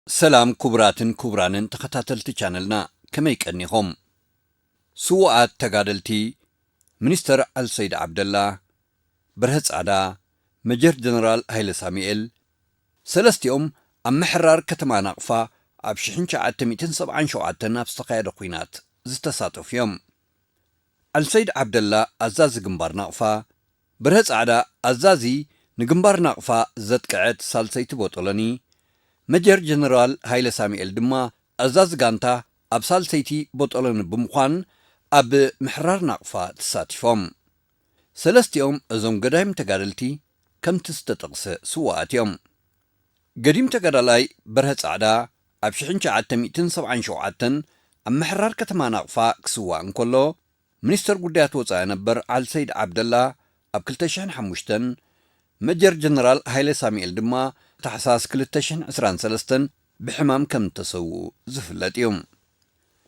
سلام كبرانن تخطاتلتي channelنا كما يقنيهم سوءات تقادلتي منستر السيد عبد الله برهت عدا مجر جنرال هيل ساميل سلستيوم أم محرار كتما نقفا عبشحن شعات 277 نفستقايد قوينات زتساتو فيهم السيد عبد الله أزاز جنبار نقفا برهت عدا أزازي نجنبار نقفا زت قعد سالسيت بوطلني مجر جنرال هيل ساميل دما أزاز غانتا أبسال سيتي بوطلن بمخوان أب محرار نقفا تساتفهم سلستيوم أزوم قدايم تقادلتي كم تستطقس سواتيوم قديم تقادلاي برهت عدا أبشحن شعات 277 أم محرار كتما نقفا كسوان كله منستر قديات وصايا نبر على السيد عبد الله أبكلتشحن حموشتن مجر جنرال هيل ساميل دما تحساس كلتشن 23 بحمام كم تسوو زفلت يوم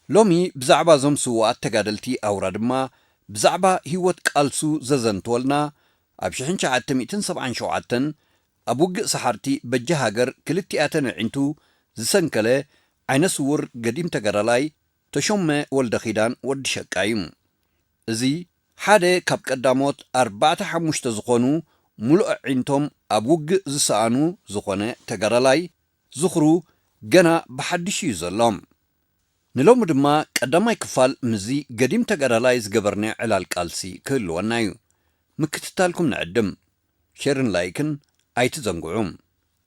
لومي بزعبا زم سوات تقادلتي أورادما بزعبا هيوت قالسو ززن تولنا أبشحن شعات 277 أبوغ سحارتي بجهاجر كلتياتن عنتو زسنكله عين سور قديم تقرالاي تشم والدخيدان ودشكايم زي حادي كاب قداموت 4 زخونو ملؤ عنتم أبوغ زسانو زخونه تقرالاي زخرو جنا بحدشي زلام نلوم دما قداماي كفال مزي قديم تقرالاي زقبرني على القالسي كل ونايو مكتتالكم نعدم شيرن لايكن ايت زنقعوم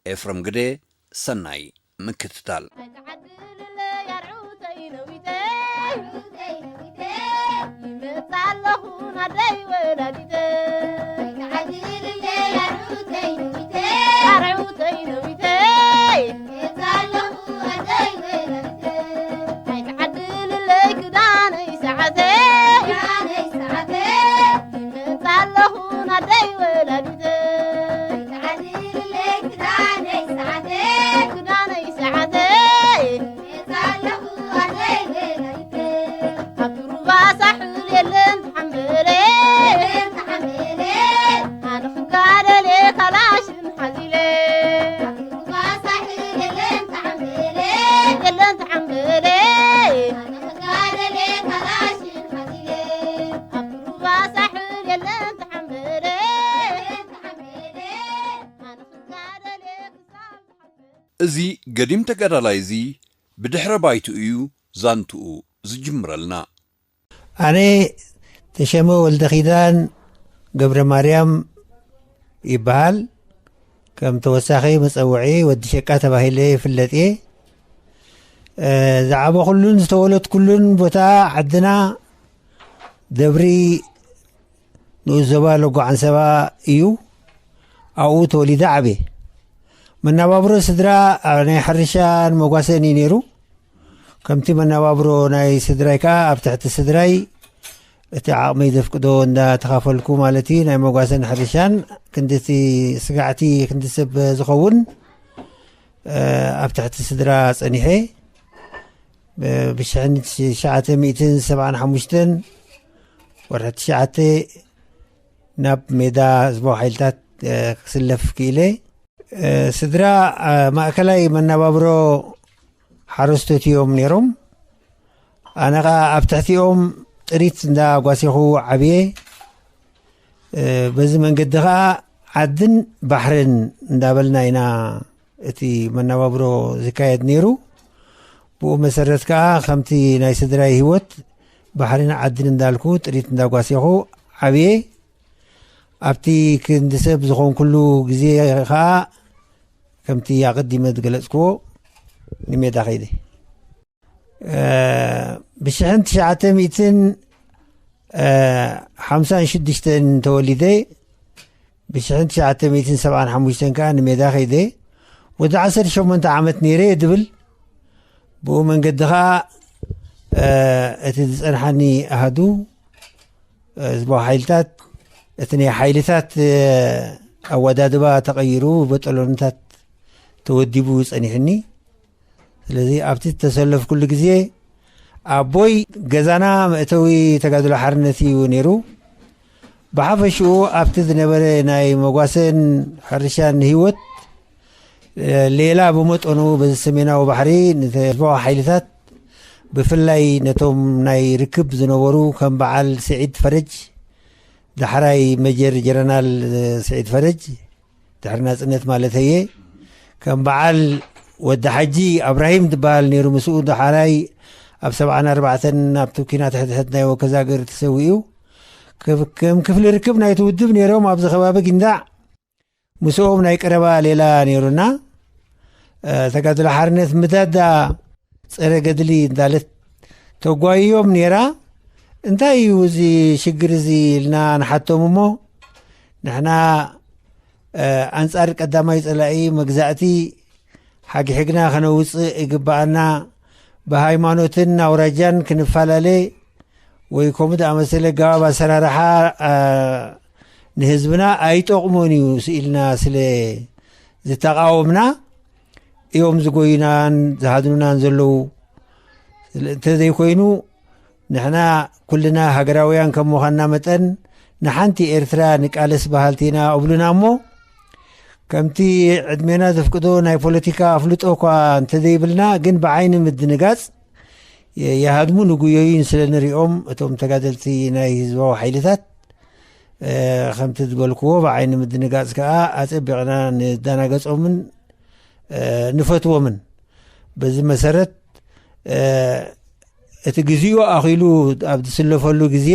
افرم قدي سناي مكتتال ازي قديم تقرالايزي بدحر بايتو ايو زانتو زجمرلنا أنا تشمو والدخيدان قبر مريم يبال كم توساخي مسوعي ودشكات باهيلي فلتي زعبا كلن استولت كلن بوتا عدنا دبري نوزبا لقو عن سبا ايو او تولي دعبي من نوابرو سدرا ناي حرشان موغاسيني نيرو كمتي من نوابرو ناي سدرايكا ابتحت السدراي اتعاقمي دفقدو اندا تخافلكو مالتي ناي موغاسين حرشان كندتي سقعتي كندسب زخون ابتحت السدرا صنيحي بشحن شعاتي 275 ورحت شعاتي ناب ميدا زبو حيلتات سلف كيلي سدرا ماكلاي من نوابرو حرستوتيوم نيروم أنا أبتحتيهم ريت دا قاسيخو عبيه بزمن قدها عدن بحرن دابلنا هنا اتي من نوابرو زكايد نيرو بو مسرتكا خمتي ناي سدراي هيوت بحرن عدن دالكو ريت دا قاسيخو عبيه أبتي كندسب زخون كلو جزي خا كمتي يقدمت قلتكو نميدا خيدي بشحن 956 توليدي بشحن 957 كان نميدا خيدي ودا 10 عامت نيري دبل بو من قدها اتزنحني أهدو زبا حيلتات اتني حيلتات أودادبا تغيروا بطلونتات توديبو يصنحني ስለዚህ ኣብቲ ተሰለፍ ኩሉ ግዜ ኣቦይ ገዛና መእተዊ ተጋድሎ ሓርነት እዩ ነይሩ ብሓፈሽኡ ኣብቲ ዝነበረ ናይ መጓሰን ሕርሻን ህይወት ሌላ ብመጠኑ በዚ ሰሜናዊ ባሕሪ ንህዝባዊ ሓይልታት ብፍላይ ነቶም ናይ ርክብ ዝነበሩ ከም በዓል ስዒድ ፈረጅ ዳሕራይ መጀር ጀነራል ስዒድ ፈረጅ ድሕሪ ናፅነት ማለት እየ ከም በዓል ወዲ ሓጂ ኣብራሂም ትበሃል ነይሩ ምስኡ ዳሕራይ ኣብ 74 ኣብ ቱኪናት ሕድሕድ ናይ ወከዛገር ተሰዊኡ ከም ክፍሊ ርክብ ናይ ትውድብ ነይሮም ኣብዚ ከባቢ ግንዳዕ ምስኦም ናይ ቀረባ ሌላ ነይሩና ተጋድሎ ሓርነት ምዳዳ ፀረ ገድሊ እንዳለት ተጓዮም ነይራ እንታይ እዩ እዚ ሽግር እዚ ኢልና ንሓቶም እሞ ንሕና ኣንጻር ቀዳማይ ፀላኢ መግዛእቲ ሓጊሕግና ከነውፅእ ይግባአና ብሃይማኖትን ኣውራጃን ክንፈላለ ወይ ከምኡ ዝኣመሰለ ገባብ ኣሰራርሓ ንህዝብና ኣይጠቕሞን እዩ ስኢልና ስለ ዝተቃወምና እዮም ዝጎይናን ዝሃድኑናን ዘለው እንተዘይኮይኑ ንሕና ኩልና ሃገራውያን ከም ምዃንና መጠን ንሓንቲ ኤርትራ ንቃለስ ባህልቲና እብሉና እሞ ከምቲ ዕድሜና ዘፍቅዶ ናይ ፖለቲካ ኣፍልጦ እኳ እንተዘይብልና ግን ብዓይኒ ምድንጋፅ የሃድሙ ንጉዮይን ስለ ንሪኦም እቶም ተጋደልቲ ናይ ህዝባዊ ሓይልታት ከምቲ ዝበልክዎ ብዓይኒ ምድንጋፅ ከዓ ኣፀቢቕና ንዳናገፆምን ንፈትዎምን በዚ መሰረት እቲ ግዚኡ ኣኺሉ ኣብ ዝስለፈሉ ግዜ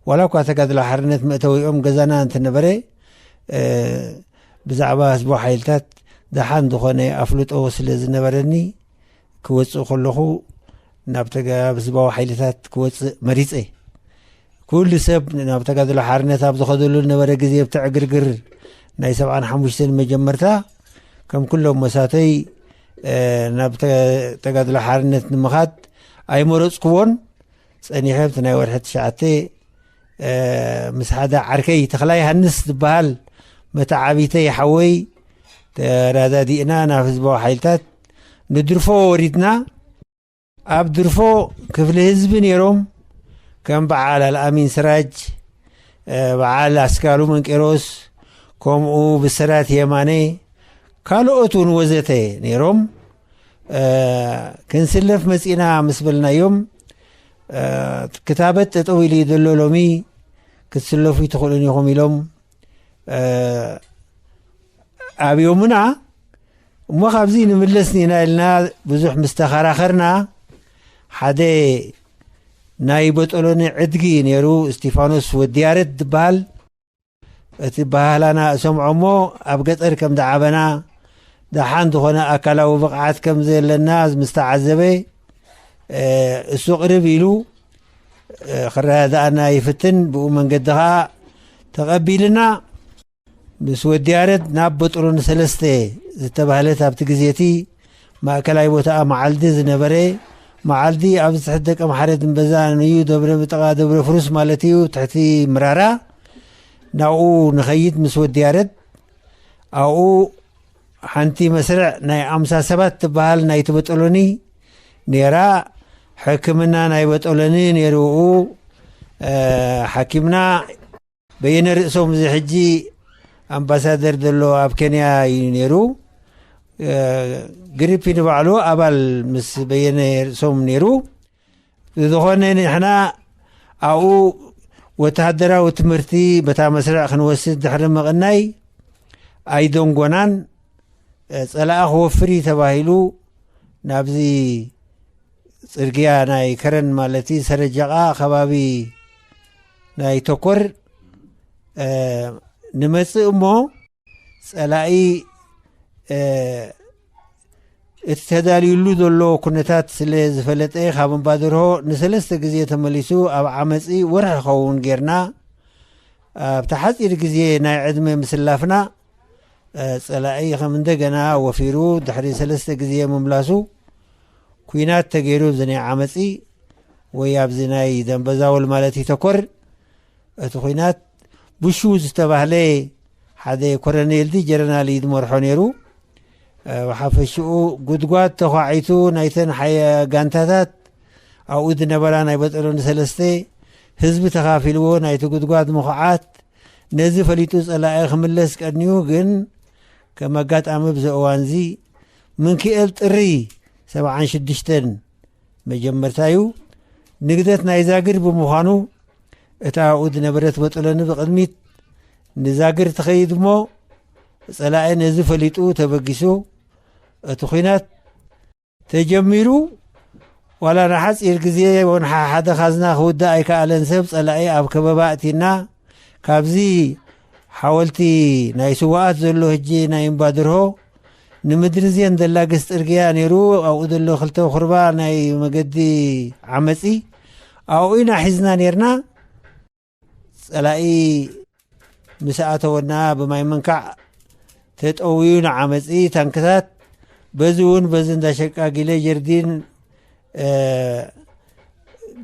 ዋላ እኳ ተጋድሎ ሓርነት መእተዊኦም ገዛና እንትነበረ ብዛዕባ ህዝባዊ ሓይልታት ደሓን ዝኾነ ኣፍልጦ ስለ ዝነበረኒ ክወፅእ ከለኹ ናብ ህዝባዊ ሓይልታት ክወፅእ መሪፀ ኩሉ ሰብ ናብ ተጋድሎ ሓርነት ኣብ ዝኸደሉ ነበረ ግዜ ብትዕግርግር ናይ 75 መጀመርታ ከም ኩሎም መሳተይ ናብ ተጋድሎ ሓርነት ንምኻድ ኣይመረፅክዎን ፀኒሐ ብቲ ናይ ወርሒ 9 ምስ ሓደ ዓርከይ ተኽላይ ሃንስ ዝበሃል መታዓቢተይ ሓወይ ተራዳዲእና ናብ ህዝባዊ ሓይልታት ንድርፎ ወሪድና ኣብ ድርፎ ክፍሊ ህዝቢ ነይሮም ከም በዓል ኣልኣሚን ስራጅ በዓል ኣስካሉ መንቄሮስ ከምኡ ብስራት የማነ ካልኦቱን ወዘተ ነይሮም ክንስለፍ መፂና ምስ በልናዮም ክታበት ጠጠው ኢሉ ዘሎ ሎሚ ክትስለፉ ትኽእሉን ኢኹም ኢሎም ኣብዮምና እሞ ካብዚ ንምለስ ኒና ኢልና ብዙሕ ምስ ተኸራኸርና ሓደ ናይ በጠሎኒ ዕድጊ ነይሩ እስጢፋኖስ ወዲያረት ዝበሃል እቲ ባህላና እሰምዖ እሞ ኣብ ገጠር ከም ዝዓበና ደሓን ዝኾነ ኣካላዊ ብቕዓት ከም ዘለና ምስተዓዘበ እሱ ቅርብ ኢሉ ክረዳእና ይፍትን ብኡ መንገዲ ከዓ ተቐቢልና ምስ ወዲያረት ናብ በጥሮን 3 ዝተባህለት ኣብቲ ግዜቲ ማእከላይ ቦታ መዓልዲ ዝነበረ መዓልዲ ኣብ ዝትሕደቀ ማሕረት እንበዛ ንዩ ደብረ ምጥቃ ደብረ ፍሩስ ማለት እዩ ትሕቲ ምራራ ናብኡ ንኸይድ ምስ ወዲያረት ኣብኡ ሓንቲ መስርዕ ናይ 57 ትበሃል ናይ በጠሎኒ ነራ ሕክምና ናይ በጠሎኒ ነይሩኡ ሓኪምና በየነ ርእሶም እዚ ሕጂ ኣምባሳደር ዘሎ ኣብ ኬንያ እዩ ነይሩ ግሪፕ ንባዕሉ ኣባል ምስ በየነ ርእሶም ነይሩ ዝኾነ ንሕና ኣብኡ ወተሃደራዊ ትምህርቲ በታ መስርዕ ክንወስድ ድሕሪ ምቕናይ ኣይደንጎናን ፀላኣ ክወፍሪ ተባሂሉ ናብዚ ፅርግያ ናይ ከረን ማለት ሰረጃቃ ከባቢ ናይ ተኮር ንመፅእ እሞ ፀላኢ እቲ ተዳልዩሉ ዘሎ ኩነታት ስለ ዝፈለጠ ካብ እምባድርሆ ን3 ግዜ ተመሊሱ ኣብ ዓመፂ ወርሒ ክኸውን ጌርና ኣብቲ ሓፂር ግዜ ናይ ዕድመ ምስላፍና ፀላኢ ከም እንደገና ወፊሩ ድሕሪ 3 ግዜ ምምላሱ ኩናት ተገይሩ ብዘይ ዓመፂ ወይ ኣብዚ ናይ ደንበዛወል ማለት ተኮር እቲ ኩናት ብሹ ዝተባህለ ሓደ ኮሎኔል ጀነራል ይድመርሖ ነይሩ وحفشو قدقات تخاعيتو نايتن حيا قانتاتات او اذ نبرا ناي بطلون سلسته حزب تخافلو نايتو قدقات مخاعات نزف ليتوس الا اخملس قدنيو جن كما قات امبز اوانزي من كيل طري 76 مجمرتايو نقدت نايزاقر بمخانو اتا اذ نبرت بطلون بقدميت نزاقر تخيد مو صلاة نزف ليتو تبقسو تخينات تجميرو ولا نحس إرقزيه ونحا حدا خزنا خودا اي كالن سب صلاة اب كباباتنا كابزي حاولتي ناي سوات زلو هجي ناي مبادرهو نمدرزين دلا قست ارقيا نيرو او دلو خلتو خربا ناي مقدي عمسي او اينا حزنا نيرنا صلاة مساعته بما يمنكع تتقويون عمسي تنكتات بزون بزن دا شكا قيلي جردين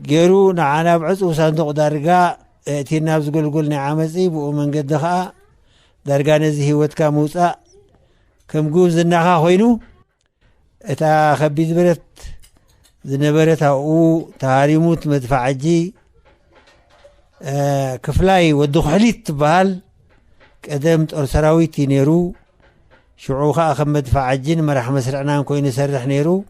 جيرو نعانا بعصو صندوق دارقا اتينا بزقل قلنا عمسي بقو من قد دخا دارقا نزي هوتكا موسى كم قوم زناخا خوينو اتا خبي زبرت زنبرت او تهاريموت مدفعجي كفلاي ودخليت تبهال قدمت أرسراويتي نيرو شعوخا أخم مدفع عجين مرح مسرعنان كوين سرح نيرو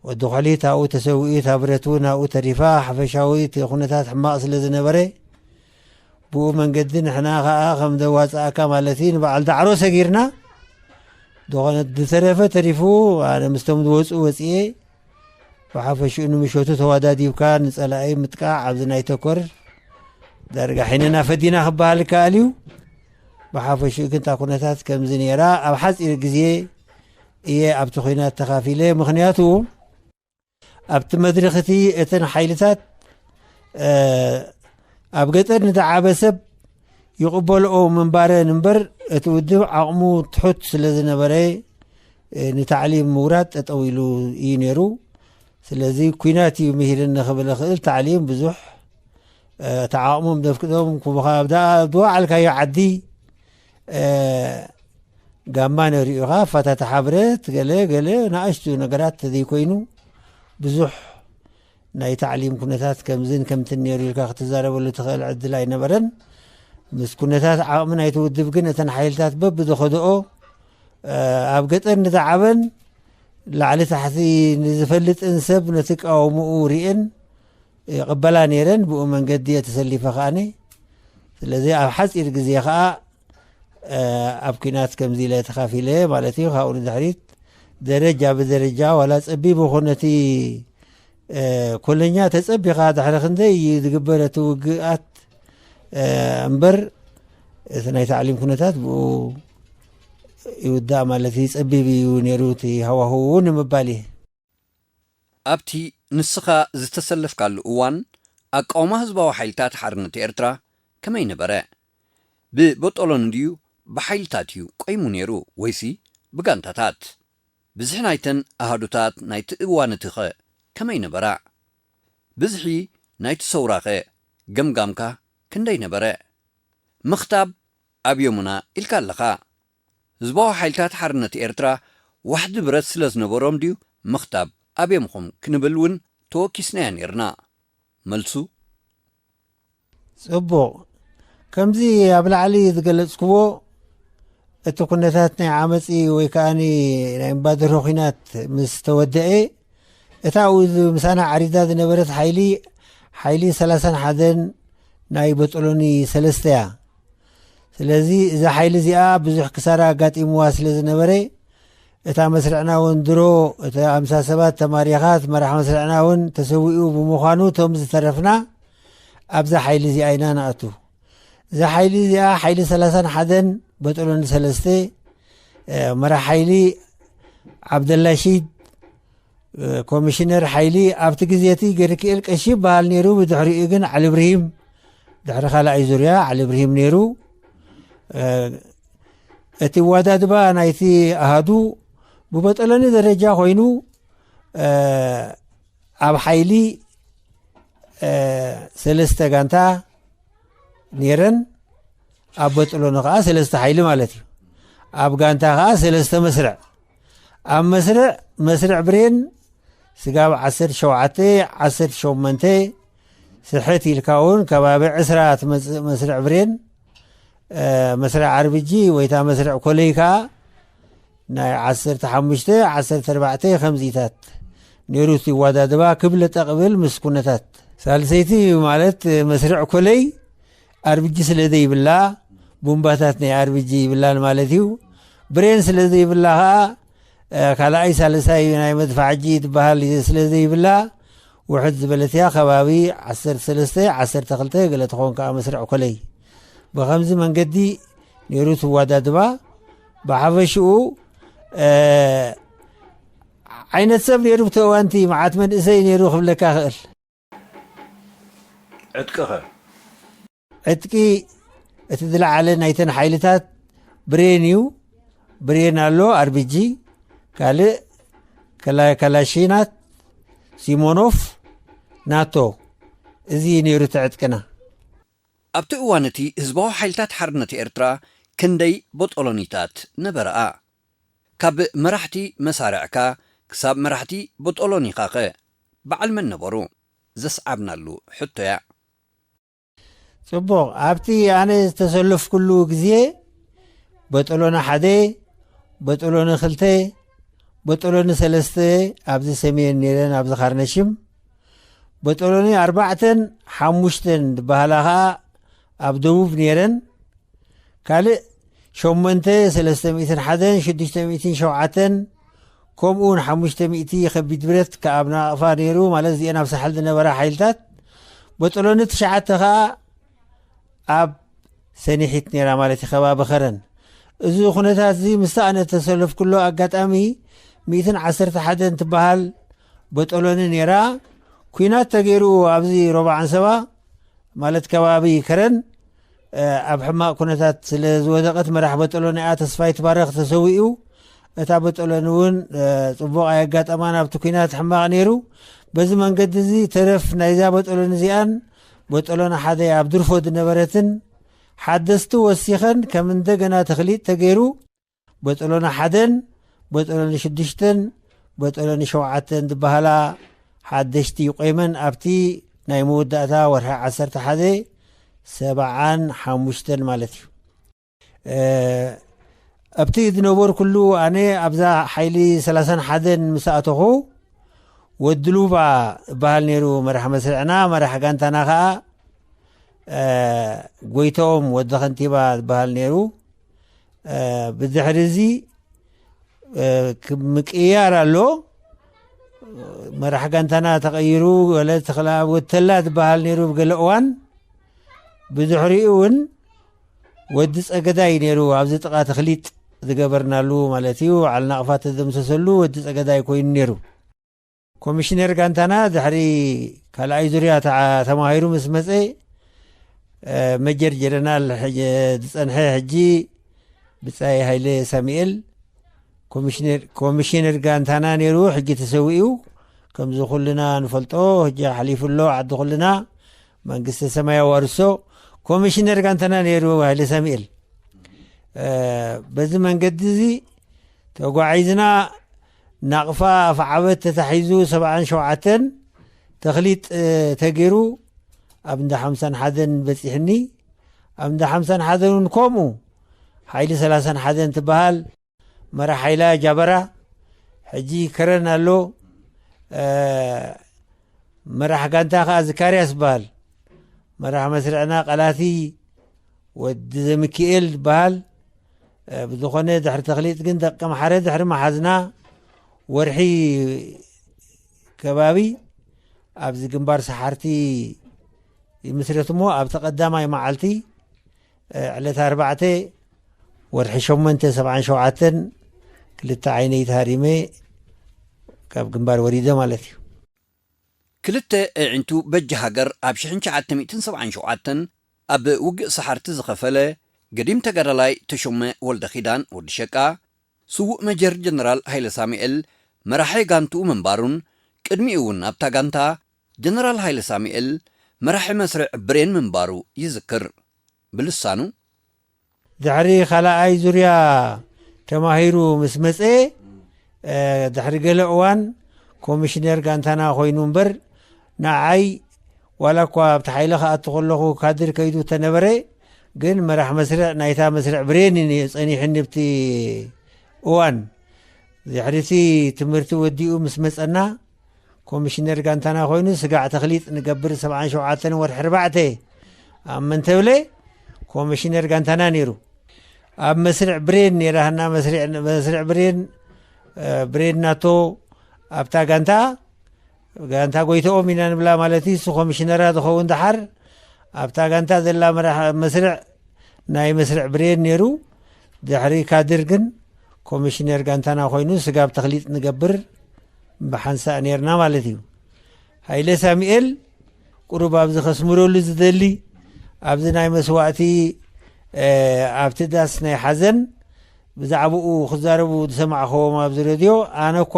ودخليتا أو تسوئيتا بريتونا أو تريفاح فشاويتي خونتات حماس لزنبري بو من قدن حناخا أخم دواز آكا مالتين بعد دعرو سقيرنا دوغانت دثرفة تريفو أنا مستمد وزء وزئي وحافشو إنو مشوتو توادادي وكان نسأل أي متقاع عبدنا يتكور دارقا حيننا فدينا خبالك أليو بحافشو كنت كونتات كم زنيرا او حس الجزيه ايه ابت خينات تخافيله مخنياتو ابت مدرختي اتن حيلتات ابقتر نتعابسب يقبل او منبر نمبر اتودب عقمو تحط سلازنبري نتعليم مورات اطويلو ينيرو سلازي كويناتي مهيرن خبل خل تعليم بزح تعاقمهم دفكدهم كبدا دوا على كي يعدي قامان ريوغا فتات حبرت قلي ناقشتو نقرات ذي كوينو بزح ناي تعليم كنتات كم زين كم تنيرو لكا اختزارة ولا تخيل عدلاي نبرن بس كنتات عاقمنا يتودف قنة حيلتات بب دخدقو ابقتر نتعبن لعلي تحثي نزفلت انسب نتك او مؤوريئن قبلا نيرن بقو من قدية تسلي فخاني لذي ابحث ارقزي خاء أبكينات كم زي لا تخافي ليه مالتي وخاون دحريت درجة بدرجة ولا تصبي بخونتي كلنيا تصبي قاعد على خندي يتقبل توقعات أمبر ثناي تعليم كنتات بو يودع مالتي تصبي بيونيروتي هو مباليه أبتي نسخة زتسلف قال أوان أقوم هزبا وحيلتات حرنة إرترا كما ينبرا ببطولون ديو بحيلتاتيو قيمو نيرو ويسي بغانتاتات بزح نايتن أهادوتات نايت إوانتخة كما ينبرا بزحي نايت سوراخة قمقامكا كندي نبرا مختاب أبيومنا إلكاللخا زباو حيلتات حرنة إرترا واحد برد سلز نبروم ديو مختاب أبيومخم كنبلون تو كيسنان إرنا ملسو صبو كمزي أبلا علي تقلسكو التقنتاتنا عامسي ويكاني نبادر روخينات مستودئي اتاوذ مسانا عريضات نبرت حيلي 3 حدن نايبت أولوني سلستيا سلازي إذا حيلي زيا بزح كسارا قات إمواس لزنبري اتا مسرعنا وندرو اتا 57 تماريخات مرح مسرعنا ون تسويقو بمخانو تومز ترفنا أبزا حيلي زي أينا نأتو زي حيلي زي حيلي 3 حدن بطلون سلستي مرح حيلي عبد الله شيد كوميشنر حيلي أبتكزيتي قركي إلك أشيب بهال نيرو بدحري إيقن علي إبراهيم دحري خالا عيزوريا علي إبراهيم نيرو اتي واداد با نايتي أهدو ببطلوني درجة خوينو أب حيلي ሰለስተ ጋንታ ነይረን ኣብ በጥሎን ከዓ ሰለስተ ሓይሊ ማለት እዩ ኣብ ጋንታ ከዓ ሰለስተ መስርዕ ኣብ መስርዕ ብሬን ስጋብ 17 18 ስሕት ኢልካ እውን ከባቢ 20 መስርዕ ብሬን መስርዕ አርቢጂ ወይታ መስርዕ ኮለይ ከዓ ናይ 15 14 ከምዚታት ነይሩት ይዋዳድባ ክብለ ጠቅብል ምስ ኩነታት ሳልሰይቲ ማለት መስርዕ ኮለይ አርቢጂ ስለዘ ይብላ ቡምባታት ናይ አርቢጂ ይብላል ማለት እዩ ብሬን ስለዘ ይብላ ካልኣይ ሳልሳይ ናይ መድፋዕጂ ትበሃል ስለዘ ይብላ ውሕድ ዝበለትያ ከባቢ 13 12 ገለ ትኾን ከዓ መስርዕ ኮለይ بخمس من قدي نيروت وادادبا بحفشو عين السب نيروت وانتي معات من اسي نيرو خبلك اخر عتكي اتدلع على نايتن حيلتات برينيو برينالو اربيجي كلاشينات سيمونوف ناتو ازي نيروت عتكنا ኣብቲ እዋነቲ ህዝባዊ ሓይልታት ሓርነት ኤርትራ ክንደይ ቦጦሎኒታት ነበረኣ ካብ መራሕቲ መሳርዕካ ክሳብ መራሕቲ ቦጦሎኒኻ ኸ በዓል መን ነበሩ ዘስዓብናሉ ሕቶያ ጽቡቕ ኣብቲ ኣነ ዝተሰለፍኩሉ ግዜ ቦጦሎኒ 1 ቦጦሎኒ 2 ቦጦሎኒ 3 ኣብዚ ሰሜን ነይረን ኣብዚ ካርነሽም ቦጦሎኒ 4 5 ዝበሃላ ኣብ ደቡብ ነይረን ካልእ 8 301 607 ከምኡውን 500 ከቢድ ብረት ካብ ናቕፋ ነይሩ ማለት እዚአን ኣብ ሳሕል ዝነበራ ሓይልታት ቦጦሎኒ 9 ከዓ ኣብ ሰኒሒት ነይራ ማለት እዩ ከባቢ ኸረን እዚ ኩነታት እዚ ምስታ ኣነ ተሰለፍኩሎ ኣጋጣሚ 111 ትበሃል ቦጦሎኒ ነይራ ኩናት ተገይሩ ኣብዚ ሮብዓን ሰባ ማለት ከባቢ ከረን ኣብ ሕማቅ ኩነታት ስለ ዝወደቐት መራሕ ቦጦሎኒ እያ ተስፋይ ትባረኽ ተሰዊኡ እታ ቦጦሎኒ እውን ጽቡቕ ኣጋጣማን ኣብቲ ኩናት ሕማቅ ነይሩ በዚ መንገዲ እዚ ተረፍ ናይዛ ቦጦሎኒ እዚኣን ቦጦሎኒ 1 ኣብ ድርፎ ዝነበረትን ሓደስቲ ወሲኸን ከም እንደገና ተኽሊጥ ተገይሩ ቦጦሎኒ 1 ቦጦሎኒ 6 ቦጦሎኒ 7 ዝበሃላ ሓደሽቲ ይቆይመን ኣብቲ ናይ መወዳእታ ወርሒ 11 75 ማለት እዩ ኣብቲ ዝነበሩ ኩሉ ኣነ ኣብዛ ሓይሊ 31 ምስኣተኹ ወድሉባ ዝበሃል ነይሩ መራሒ መስርዕና መራሒ ጋንታና ከዓ ጎይቶም ወዲ ከንቲባ ዝበሃል ነይሩ ብድሕሪ እዚ ምቅያር ኣሎ መራሒ ጋንታና ተቐይሩ ወለ ተኽላብ ወተላ ዝበሃል ነይሩ ብገለ እዋን ብድሕሪኡ እውን ወዲ ፀገዳይ ነይሩ ኣብዚ ጥቓ ተኽሊጥ ዝገበርናሉ ማለት እዩ ዓልና ቅፋት ዘምሰሰሉ ወዲ ፀገዳይ ኮይኑ ነይሩ ኮሚሽነር ጋንታና ድሕሪ ካልኣይ ዙርያ ተማሂሩ ምስ መፀ መጀር ጀነራል ዝፀንሐ ሕጂ ብፃይ ሃይለ ሳሙኤል ኮሚሽነር ጋንታና ነይሩ ሕጂ ተሰዊኡ ከምዚ ኩልና ንፈልጦ ሕጂ ሓሊፉሎ ዓዲ ኩልና መንግስቲ ሰማይ ዋርሶ ኮሚሽነር ጋንታና ነይሩ ሃይለ ሳሙኤል በዚ መንገዲ እዚ ተጓዒዝና ናቕፋ ኣፍዓበት ተታሒዙ 77 ተኽሊጥ ተገይሩ ኣብ እንዳ 51 በፂሕኒ ኣብ እንዳ 51 እውን ከምኡ ሓይሊ 31 ትበሃል መራሒ ሓይላ ጃበራ ሕጂ ከረን ኣሎ መራሒ ጋንታ ከዓ ዝካርያስ በሃል መራሒ መስርዕና ቃላቲ ወዲ ዘሚካኤል ዝበሃል ብዝኾነ ድሕሪ ተኽሊጥ ግን ደቀ መሓረ ድሕሪ መሓዝና ወርሒ ከባቢ ኣብዚ ግንባር ሰሓርቲ ይምስረት እሞ ኣብ ተቐዳማይ መዓልቲ ዕለት 4 ወርሒ 8 77 ክልተ ዓይነይ ተሃሪመ ካብ ግንባር ወሪደ ማለት እዩ ክልተ ኣዕንቱ በጅ ሃገር ኣብ 1977 ኣብ ውግእ ሰሓርቲ ዝኸፈለ ገዲም ተጋዳላይ ተሾመ ወልደ ኺዳን ወዲ ሸቃ ስውእ መጀር ጀነራል ሃይለ ሳሙኤል መራሒ ጋንቱ መንባሩን ቅድሚኡ እውን ኣብታ ጋንታ ጀነራል ሃይለ ሳሙኤል መራሒ መስርዕ ብሬን ምንባሩ ይዝክር ብልሳኑ ድሕሪ ካልኣይ ዙርያ ተማሂሩ ምስ መፀ ድሕሪ ገለ እዋን ኮሚሽነር ጋንታና ኮይኑ እምበር ንዓይ ዋላ እኳ ኣብቲ ሓይለ ከኣቱ ከለኹ ካድር ከይዱ ተነበረ ግን መራሕ መስርዕ ናይታ መስርዕ ብሬን ፀኒሕኒ ብቲ እዋን ድሕሪቲ ትምህርቲ ወዲኡ ምስ መፀና ኮሚሽነር ጋንታና ኮይኑ ስጋዕ ተኽሊጥ ንገብር 77 ወርሒ 4 ኣብ መንተብለ ኮሚሽነር ጋንታና ነይሩ ኣብ መስርዕ ብሬን ነይራህና መስርዕ ብሬን ናቶ ኣብታ ጋንታ ጎይተኦም ኢና ንብላ ማለት እዩ እሱ ኮሚሽነራ ዝኸውን ድሓር ኣብታ ጋንታ ዘላ መስርዕ ናይ መስርዕ ብሬን ነይሩ ድሕሪ ካድር ግን ኮሚሽነር ጋንታና ኮይኑ ስጋብ ተኽሊጥ ንገብር ብሓንሳእ ነርና ማለት እዩ ሃይለ ሳሙኤል ቁሩብ ኣብዚ ከስምረሉ ዝደሊ ኣብዚ ናይ መስዋእቲ ኣብቲ ዳስ ናይ ሓዘን ብዛዕባኡ ክዛረቡ ዝሰማዕኸዎም ኣብዚ ሬድዮ ኣነ እኳ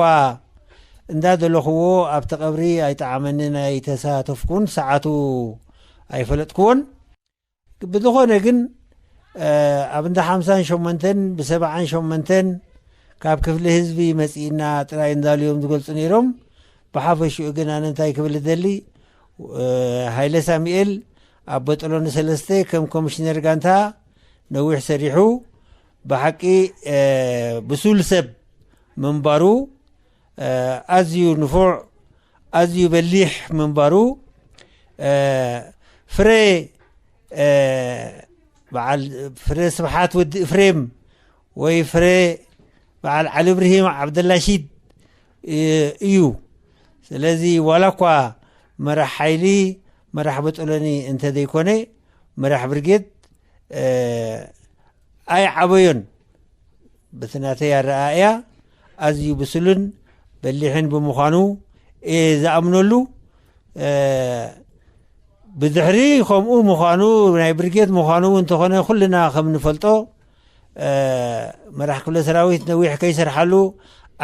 እንዳደለኽዎ ኣብቲ ቀብሪ ኣይጠዓመንን ኣይተሳተፍኩን ሰዓቱ ኣይፈለጥክዎን ብዝኾነ ግን ኣብ እንዳ 58 ብ78 ካብ ክፍሊ ህዝቢ መፂና ጥራይ እንዳልዮም ዝገልፁ ነይሮም ብሓፈሽኡ ግን ኣነ እንታይ ክብል ደሊ ሃይለ ሳሙኤል ኣብ በጠሎን 3 ከም ኮሚሽነር ጋንታ ነዊሕ ሰሪሑ ብሓቂ ብሱል ሰብ ምንባሩ ኣዝዩ ንፉዕ ኣዝዩ በሊሕ ምንባሩ ፍሬ በዓል ፍሬ ስብሓት ወዲ እፍሬም ወይ ፍሬ በዓል ዓሊ እብራሂም ዓብደላሺድ እዩ ስለዚ ዋላ እኳ መራሕ ሓይሊ መራሕ በጠሎኒ እንተ ዘይኮነ መራሕ ብርጌድ ኣይ ዓበዮን በትናተይ ኣረኣእያ ኣዝዩ ብስሉን በሊሕን ብምዃኑ ዝኣምነሉ ብድሕሪ ከምኡ ምዃኑ ናይ ብርጌድ ምዃኑ እንተኾነ ኩልና ከም ንፈልጦ መራሕ ክፍለ ሰራዊት ነዊሕ ከይሰርሓሉ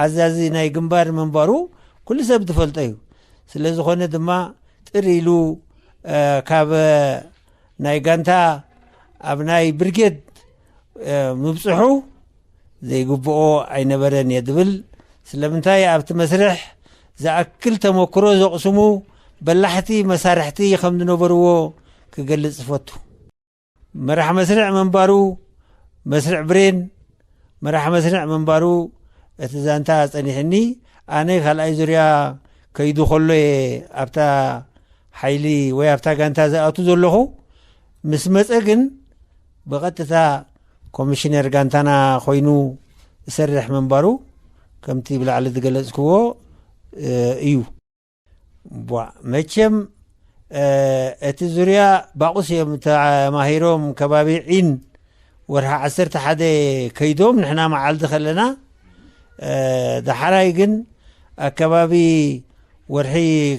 ኣዛዚ ናይ ግንባር መንባሩ ኩሉ ሰብ ትፈልጦ እዩ ስለ ዝኾነ ድማ ጥር ኢሉ ካብ ናይ ጋንታ ኣብ ናይ ብርጌድ ምብፅሑ ዘይግብኦ ኣይነበረን እየ ድብል ስለምንታይ ኣብቲ መስርሕ ዝኣክል ተመክሮ ዘቕስሙ በላሕቲ መሳርሕቲ ከም ዝነበርዎ ክገልጽ ፈቱ መራሕ መስርዕ መንባሩ መስርዕ ብሬን መራሕ መስርዕ መንባሩ እቲ ዛንታ ፀኒሕኒ ኣነ ካልኣይ ዙርያ ከይዱ ከሎ ኣብታ ሓይሊ ወይ ኣብታ ጋንታ ዝኣቱ ዘለኹ ምስ መፀ ግን ብቐጥታ ኮሚሽነር ጋንታና ኮይኑ ዝሰርሕ መንባሩ ከምቲ ብላዕሊ ዝገለጽክዎ እዩ መቸም እቲ ዙርያ ባቑስ እዮም ተማሂሮም ከባቢ ዒን ወርሃ 11 ከይዶም ንሕና መዓልቲ ከለና ዳሓራይ ግን ኣከባቢ ወርሒ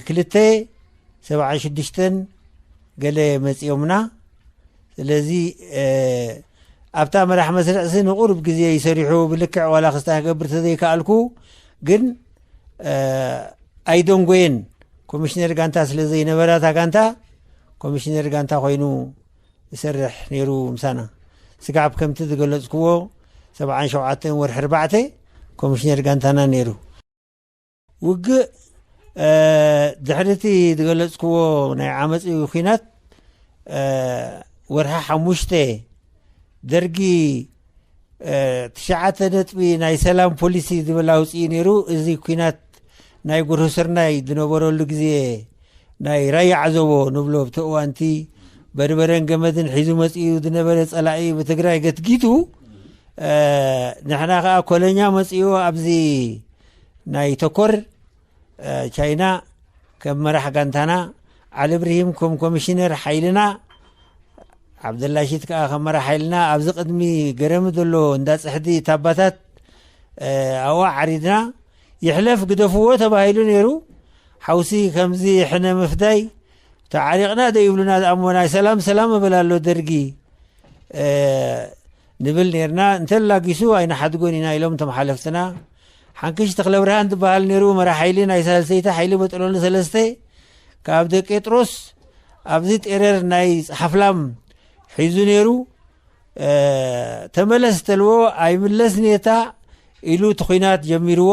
276 ገለ መፂኦምና ስለዚ ኣብታ መራሕ መስርዕ ንቁርብ ግዜ ይሰሪሑ ብልክዕ ዋላ ክስታ ክገብር ተዘይከኣልኩ ግን ኣይደንጎየን ኮሚሽነር ጋንታ ስለ ዘይነበራታ ጋንታ ኮሚሽነር ጋንታ ኮይኑ ይሰርሕ ነይሩ ምሳና ስጋብ ከምቲ ዝገለጽክዎ 77 ወርሒ 4 ኮሚሽነር ጋንታና ነይሩ ውግእ ድሕርቲ ዝገለጽክዎ ናይ ዓመፅ ኩናት ወርሒ 5 ደርጊ 9 ነጥቢ ናይ ሰላም ፖሊሲ ዝብል ኣውፅኡ ነይሩ እዚ ኩናት ናይ ጉርህስርናይ ዝነበረሉ ግዜ ናይ ራያ ዓዘቦ ንብሎ ብቲ እዋንቲ በርበረን ገመድን ሒዙ መፅኡ ዝነበረ ፀላኢ ብትግራይ ገትጊቱ ንሕና ከዓ ኮለኛ መፅኡ ኣብዚ ናይ ተኮር ቻይና ከም መራሕ ጋንታና ዓሊ እብራሂም ከም ኮሚሽነር ሓይልና ዓብደላሺት ከዓ ከም መራሕ ሓይልና ኣብዚ ቅድሚ ገረሚ ዘሎ እንዳፅሕዲ ታባታት ኣብኣ ዓሪድና ይሕለፍ ግደፍዎ ተባሂሉ ነይሩ ሓውሲ ከምዚ ሕነ ምፍዳይ ተዓሪቕና ደይብሉና ዝኣሞና ሰላም እብል ኣሎ ደርጊ ንብል ነርና እንተላጊሱ ኣይናሓድጎን ኢና ኢሎም ተመሓለፍትና ሓንክሽ ተክለ ብርሃን ትበሃል ነይሩ መራ ሓይሊ ናይ ሳልሰይቲ ሓይሊ በጠሎኒ 3 ካብ ደቂ ጴጥሮስ ኣብዚ ጤረር ናይ ሓፍላም ሒዙ ነይሩ ተመለስ ተልዎ ኣይምለስ ኔታ ኢሉ ትኹናት ጀሚርዎ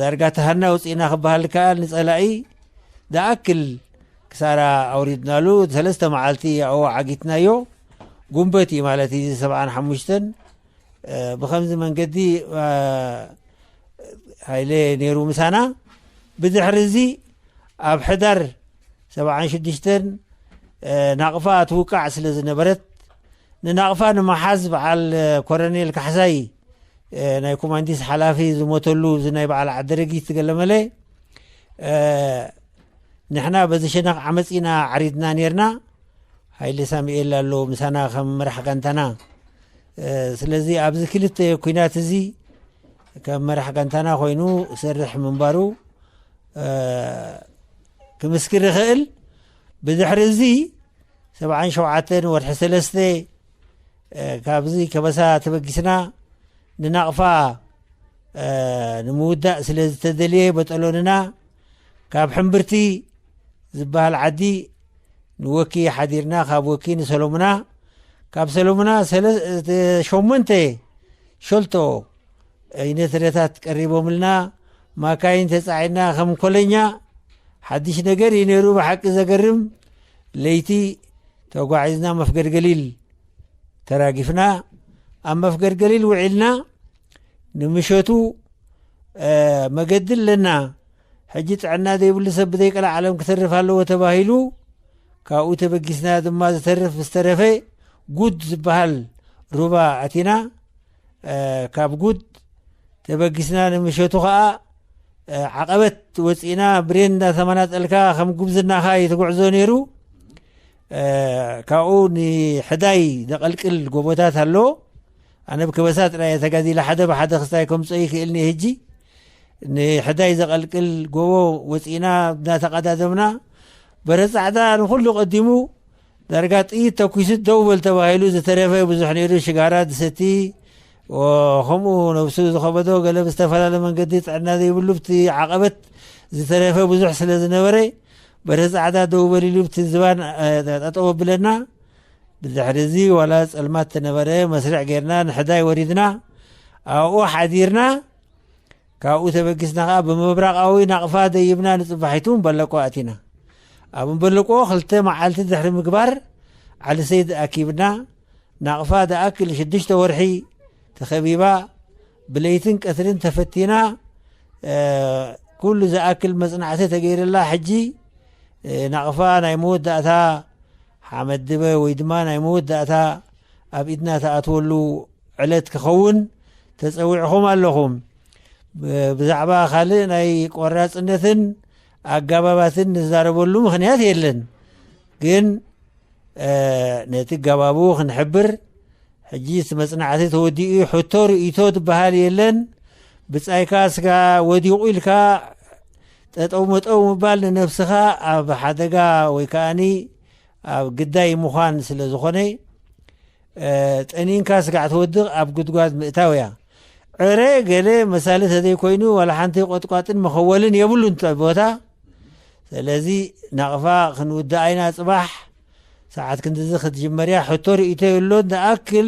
ዳርጋ ተሃና ውፅኢና ክበሃል ከኣል ንጸላኢ ደኣክል ክሳራ ኣውሪድናሉ 3 መዓልቲ ኣብኡ ዓጊትናዮ ጉንበት እዩ ማለት እዩ 75 ብኸምዚ መንገዲ ሃይለ ነይሩ ምሳና ብድሕሪ እዚ ኣብ ሕዳር 76 ናቕፋ ትውቃዕ ስለ ዝነበረት ንናቕፋ ንመሓዝ በዓል ኮሎኔል ካሕሳይ ናይ ኮማንዲስ ሓላፊ ዝሞተሉ ናይ በዓል ዓደረጊት ትገለመለ ንሕና በዚ ሸነኽ ዓመፂና ዓሪድና ነርና ሃይለ ሳሙኤል ኣሎ ምሳና ከም መራሒ ጋንታና ስለዚ ኣብዚ ክልተ ኩናት እዚ ከም መራሒ ጋንታና ኮይኑ ሰርሕ ምንባሩ ክምስክር ይኽእል ብድሕሪ እዚ 77 ወርሒ 3 ካብዚ ከበሳ ተበጊስና ንናቕፋ ንምውዳእ ስለ ዝተደልየ በጠሎንና ካብ ሕምብርቲ ዝበሃል ዓዲ ንወኪ ሓዲርና ካብ ወኪ ንሰሎሙና ካብ ሰሎሙና 8 ሸልቶ አይነትረታት ቀሪቦምልና ማካይን ተጻዒና ከም ኮለኛ ሓድሽ ነገር ይነሩ በሐቂ ዘገርም ለይቲ ተጓዒዝና መፍገድ ገሊል ተራጊፍና ኣብ መፍገድ ገሊል ውዒልና ንምሸቱ መገድል ለና ሕጂ ጥዕና ዘይብሉ ሰብ ብዘይቀላ ዓለም ክተርፍ ኣለዎ ተባሂሉ ካብኡ ተበጊስና ድማ ዝተርፍ ዝተረፈ ጉድ ዝበሃል ሩባ ኣቲና ካብ ጉድ ተበጊስና ንምሸቱ ከዓ ዓቐበት ወፂና ብሬን እንዳተመናጠልካ ከም ጉብዝናኻ ይትጉዕዞ ነይሩ ካብኡ ንሕዳይ ዘቐልቅል ጎቦታት ኣሎ ኣነ ብከበሳ ጥራይ ተጋዚላ ሓደ ብሓደ ክስታይ ከምፀ ይክእልኒ ሕጂ ንሕዳይ ዘቐልቅል ጎቦ ወፂና እንዳተቐዳደምና በረፃዕዳ ንኩሉ ቀዲሙ ዳርጋ ጥይት ተኩሱት ደው በል ተባሂሉ ዝተረፈ ብዙሕ ነይሩ ሽጋራ ድሰቲ ከምኡ ነብሱ ዝኸበዶ ገለ ብዝተፈላለየ መንገዲ ጥዕና ዘይብሉ ብቲ ዓቐበት ዝተረፈ ብዙሕ ስለ ዝነበረ በረፃዕዳ ደው በሊሉ ብቲ ዝባን ጠጠው ኣብለና ብድሕሪ እዚ ዋላ ፀልማት ተነበረ መስርዕ ጌርና ንሕዳይ ወሪድና ኣብኡ ሓዲርና ካብኡ ተበጊስና ከዓ ብመብራቃዊ ናቕፋ ደይብና ንፅባሒቱ በለቆ ኣቲና ኣብ በለቆ 2 መዓልቲ ድሕሪ ምግባር ዓሊ ሰይድ ኣኪብና ናቕፋ ደኣክል 6 ወርሒ ተኸቢባ ብለይትን ቀትርን ተፈቲና ኩሉ ዝኣክል መፅናዕቲ ተገይረላ ሕጂ ናቕፋ ናይ መወዳእታ ሓመድበ ወይ ድማ ናይ መወዳእታ ኣብ ኢድና ተኣትወሉ ዕለት ክኸውን ተፀዊዕኹም ኣለኹም ብዛዕባ ካልእ ናይ ቆራፅነትን ኣጋባባትን ንዛረበሉ ምክንያት የለን ግን ነቲ ገባቡ ክንሕብር ሕጂ መፅናዕቲ ተወዲኡ ሕቶ ርእቶ ትበሃል የለን ብፃይካ ስጋ ወዲቑ ኢልካ ጠጠው መጠው ምባል ንነፍስኻ ኣብ ሓደጋ ወይ ከኣኒ ኣብ ግዳይ ምዃን ስለ ዝኾነ ጠኒንካ ስጋዕ ትወድቕ ኣብ ጉድጓድ ምእታው እያ ዕረ ገለ መሳሊ ተዘይ ኮይኑ ዋላ ሓንቲ ቆጥቋጥን መኸወልን የብሉ ቦታ ስለዚ ናቕፋ ክንውዳእይና ፅባሕ ሰዓት ክንድዚ ክትጅመርያ ሕቶ ርእቶ የሎ ንኣክል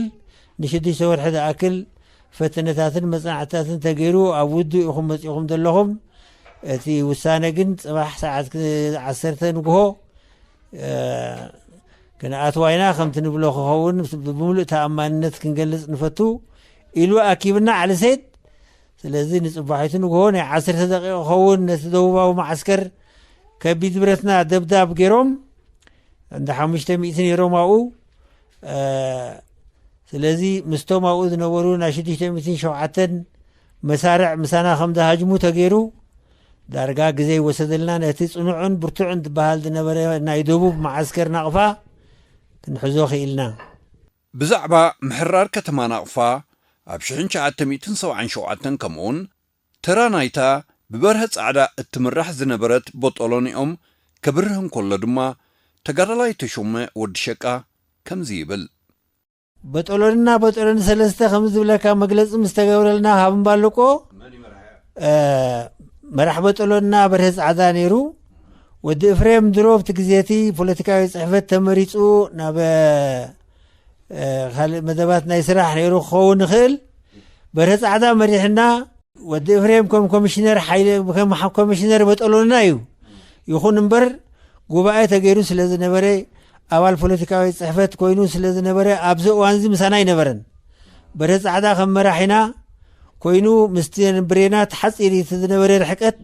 ን6 ወርሒ ዝኣክል ፈተነታትን መፅናዕትታትን ተገይሩ ኣብ ውድእ ኢኹም መፂኹም ዘለኹም እቲ ውሳነ ግን ፅባሕ ሰዓት 10 ንግሆ ክንኣትዋይና ከምቲ ንብሎ ክኸውን ብምሉእ ተኣማንነት ክንገልፅ ንፈቱ ኢሉ ኣኪብና ዓሊ ሰይድ ስለዚ ንፅባሒቱ ንግሆ ናይ 10 ደቂቕ ክኸውን ነቲ ደቡባዊ ማዓስከር ከቢድ ብረትና ደብዳብ ገይሮም እንደ 500 ነይሮም ኣብኡ ስለዚ ምስቶም ኣብኡ ዝነበሩ ናይ 607 መሳርዕ ምሳና ከም ዝሃጅሙ ተገይሩ ዳርጋ ግዜ ይወሰደልና ነቲ ፅኑዕን ብርቱዕን ትበሃል ዝነበረ ናይ ደቡብ ማዓስከር ናቕፋ ክንሕዞ ክኢልና ብዛዕባ ምሕራር ከተማ ናቕፋ ኣብ 1977 ከምኡውን ተራ ናይታ ብበርሀ ጻዕዳ እትምራሕ ዝነበረት በጠሎኒኦም ከብርህን ከሎ ድማ ተጋዳላይ ተሾመ ወዲ ሸቃ ከምዚ ይብል በጠሎንና በጠሎን 3 ከም ዝብለካ መግለፂ ምስ ተገብረልና ሃብን ባልቆ መራሕ በጠሎንና በርሀ ጻዕዳ ነይሩ ወዲ ፍሬም ድሮብ ትግዜቲ ፖለቲካዊ ጽሕፈት ተመሪጹ ናብ መደባት ናይ ስራሕ ነይሩ ክኸውን ንኽእል በርሀ ጻዕዳ መሪሕና ወዲ ፍሬም ከም ኮሚሽነር ሓይለ ከም ኮሚሽነር በጠሎና እዩ ይኹን እምበር ጉባኤ ተገይሩ ስለ ዝነበረ ኣባል ፖለቲካዊ ጽሕፈት ኮይኑ ስለ ዝነበረ ኣብዚ እዋን እዚ ምሳና ይነበረን በርሀ ጻዕዳ ከም መራሒና ኮይኑ ምስቲ ብሬናት ሓፂር ዝነበረ ርሕቀት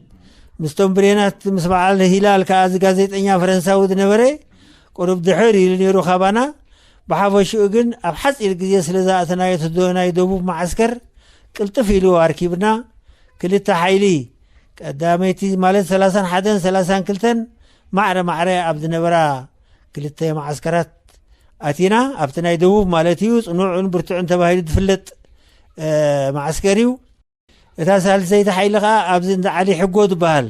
ምስቶም ብሬናት ምስ በዓል ሂላል ከዓ እዚ ጋዜጠኛ ፈረንሳዊ ዝነበረ ቁሩብ ድሕር ኢሉ ነይሩ ካባና ብሓፈሽኡ ግን ኣብ ሓፂር ግዜ ስለ ዝኣተናዮ ናይ ደቡብ ማዓስከር ቅልጥፍ ኢሉ ኣርኪብና ክልተ ሓይሊ ቀዳመይቲ ማለት 31 32 ማዕረ ማዕረ ኣብ ዝነበራ ክልተ ማዓስከራት ኣቲና ኣብቲ ናይ ደቡብ ማለት እዩ ጽኑዕን ብርቱዕን ተባሂሉ ዝፍለጥ ማዓስከር እዩ እታ ሳልሰይቲ ሓይሊ ከዓ ኣብዚ እንዳ ዓሊ ሕጎ ትበሃል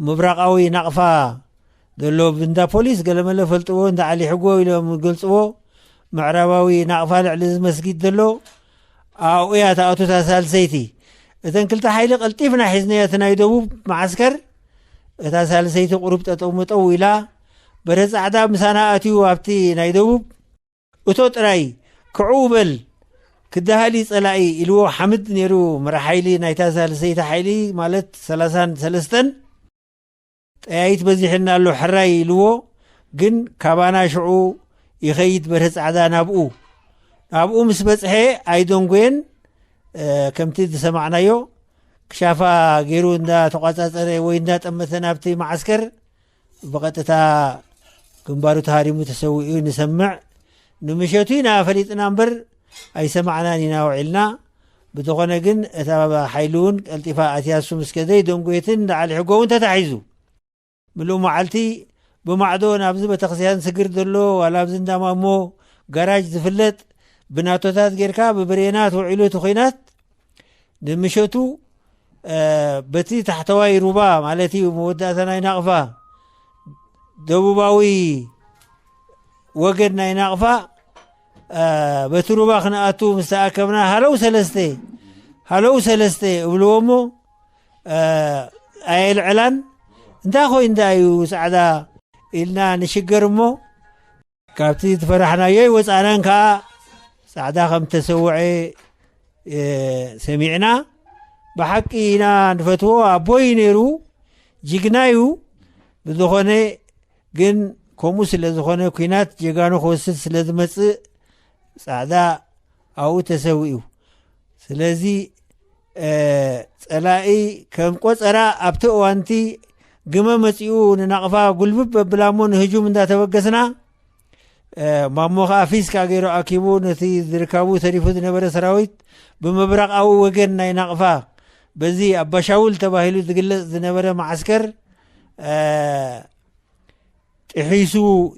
ምብራቃዊ ናቕፋ ዘሎ እንዳ ፖሊስ ገለመለ ፈልጥዎ እንዳ ዓሊ ሕጎ ኢሎም ገልጽዎ ምዕራባዊ ናቕፋ ልዕሊ መስጊድ ዘሎ ኣብኡ እያ ተኣቱ እታ ሳልሰይቲ እተን ክልተ ሓይሊ ቀልጢፍና ሒዝናዮ እቲ ናይ ደቡብ ማዓስከር እታ ሳልሰይቲ ቁሩብ ጠጠው መጠው ኢላ በርሀ ጻዕዳ ምሳና ኣትዩ ኣብቲ ናይ ደቡብ እቶ ጥራይ ክዕኡ በል ክዳሃሊ ጸላኢ ኢልዎ ሓምድ ነይሩ ምራ ሓይሊ ናይታ ሳልሰይቲ ሓይሊ ማለት 33 ጠያይት በዚሕና ኣሎ ሕራይ ኢልዎ ግን ካባና ሽዑ ይኸይድ በርሀ ጻዕዳ ናብኡ ምስ በጽሐ ኣይዶንጎየን ከምቲ ዝሰማዕናዮ ክሻፋ ገይሩ እንዳተቋጻጸረ ወይ እንዳጠመተ ናብቲ ማዓስከር ብቐጥታ ግንባሩ ተሃሪሙ ተሰዊኡ ንሰምዕ ንምሸቱ ኢና ፈሊጥና እምበር ኣይሰማዕናን ኢና ውዒልና ብዝኾነ ግን እታ ሓይሊ እውን ቀልጢፋ ኣትያሱ ምስ ከዘይ ደንጎየትን እንዳዓሊ ሕጎ እውን ተታሒዙ ምሉእ መዓልቲ ብማዕዶ ናብዚ ቤተክርስትያን ስግር ዘሎ ዋላ ኣብዚ እንዳማሞ ጋራጅ ዝፍለጥ ብናቶታት ጌርካ ብብሬናት ውዒሉ እቲ ኹይናት ንምሸቱ በቲ ታሕተዋይ ሩባ ማለት እዩ መወዳእታ ናይ ናቕፋ ደቡባዊ ወገን ናይ ናቕፋ በቲ ሩባ ክንኣቱ ምስ ተኣከብና ሃለው ሰለስተ እብልዎ እሞ ኣየልዕላን እንታይ ኾይ እንዳ እዩ ጻዕዳ ኢልና ንሽገር እሞ ካብቲ ትፈራሕናዮ ወፃናን ከዓ ጻዕዳ ከም ተሰውዐ ሰሚዕና ብሓቂ ኢና ንፈትዎ ኣቦይ ነይሩ ጅግና እዩ ብዝኾነ ግን ከምኡ ስለ ዝኾነ ኩናት ጀጋኑ ክወስድ ስለ ዝመጽእ ጻዕዳ ኣብኡ ተሰዊኡ ስለዚ ጸላኢ ከም ቆፀራ ኣብቲ እዋንቲ ግመ መጺኡ ንናቕፋ ጉልብብ በብላሞ ንህጁም እንዳተበገስና ማሞ ከዓ ፊስካ ገይሩ ኣኪቡ ነቲ ዝርከቡ ተሪፉ ዝነበረ ሰራዊት ብምብራቃዊ ወገን ናይ ናቕፋ በዚ ኣባሻውል ተባሂሉ ዝግለጽ ዝነበረ ማዓስከር ጥሒሱ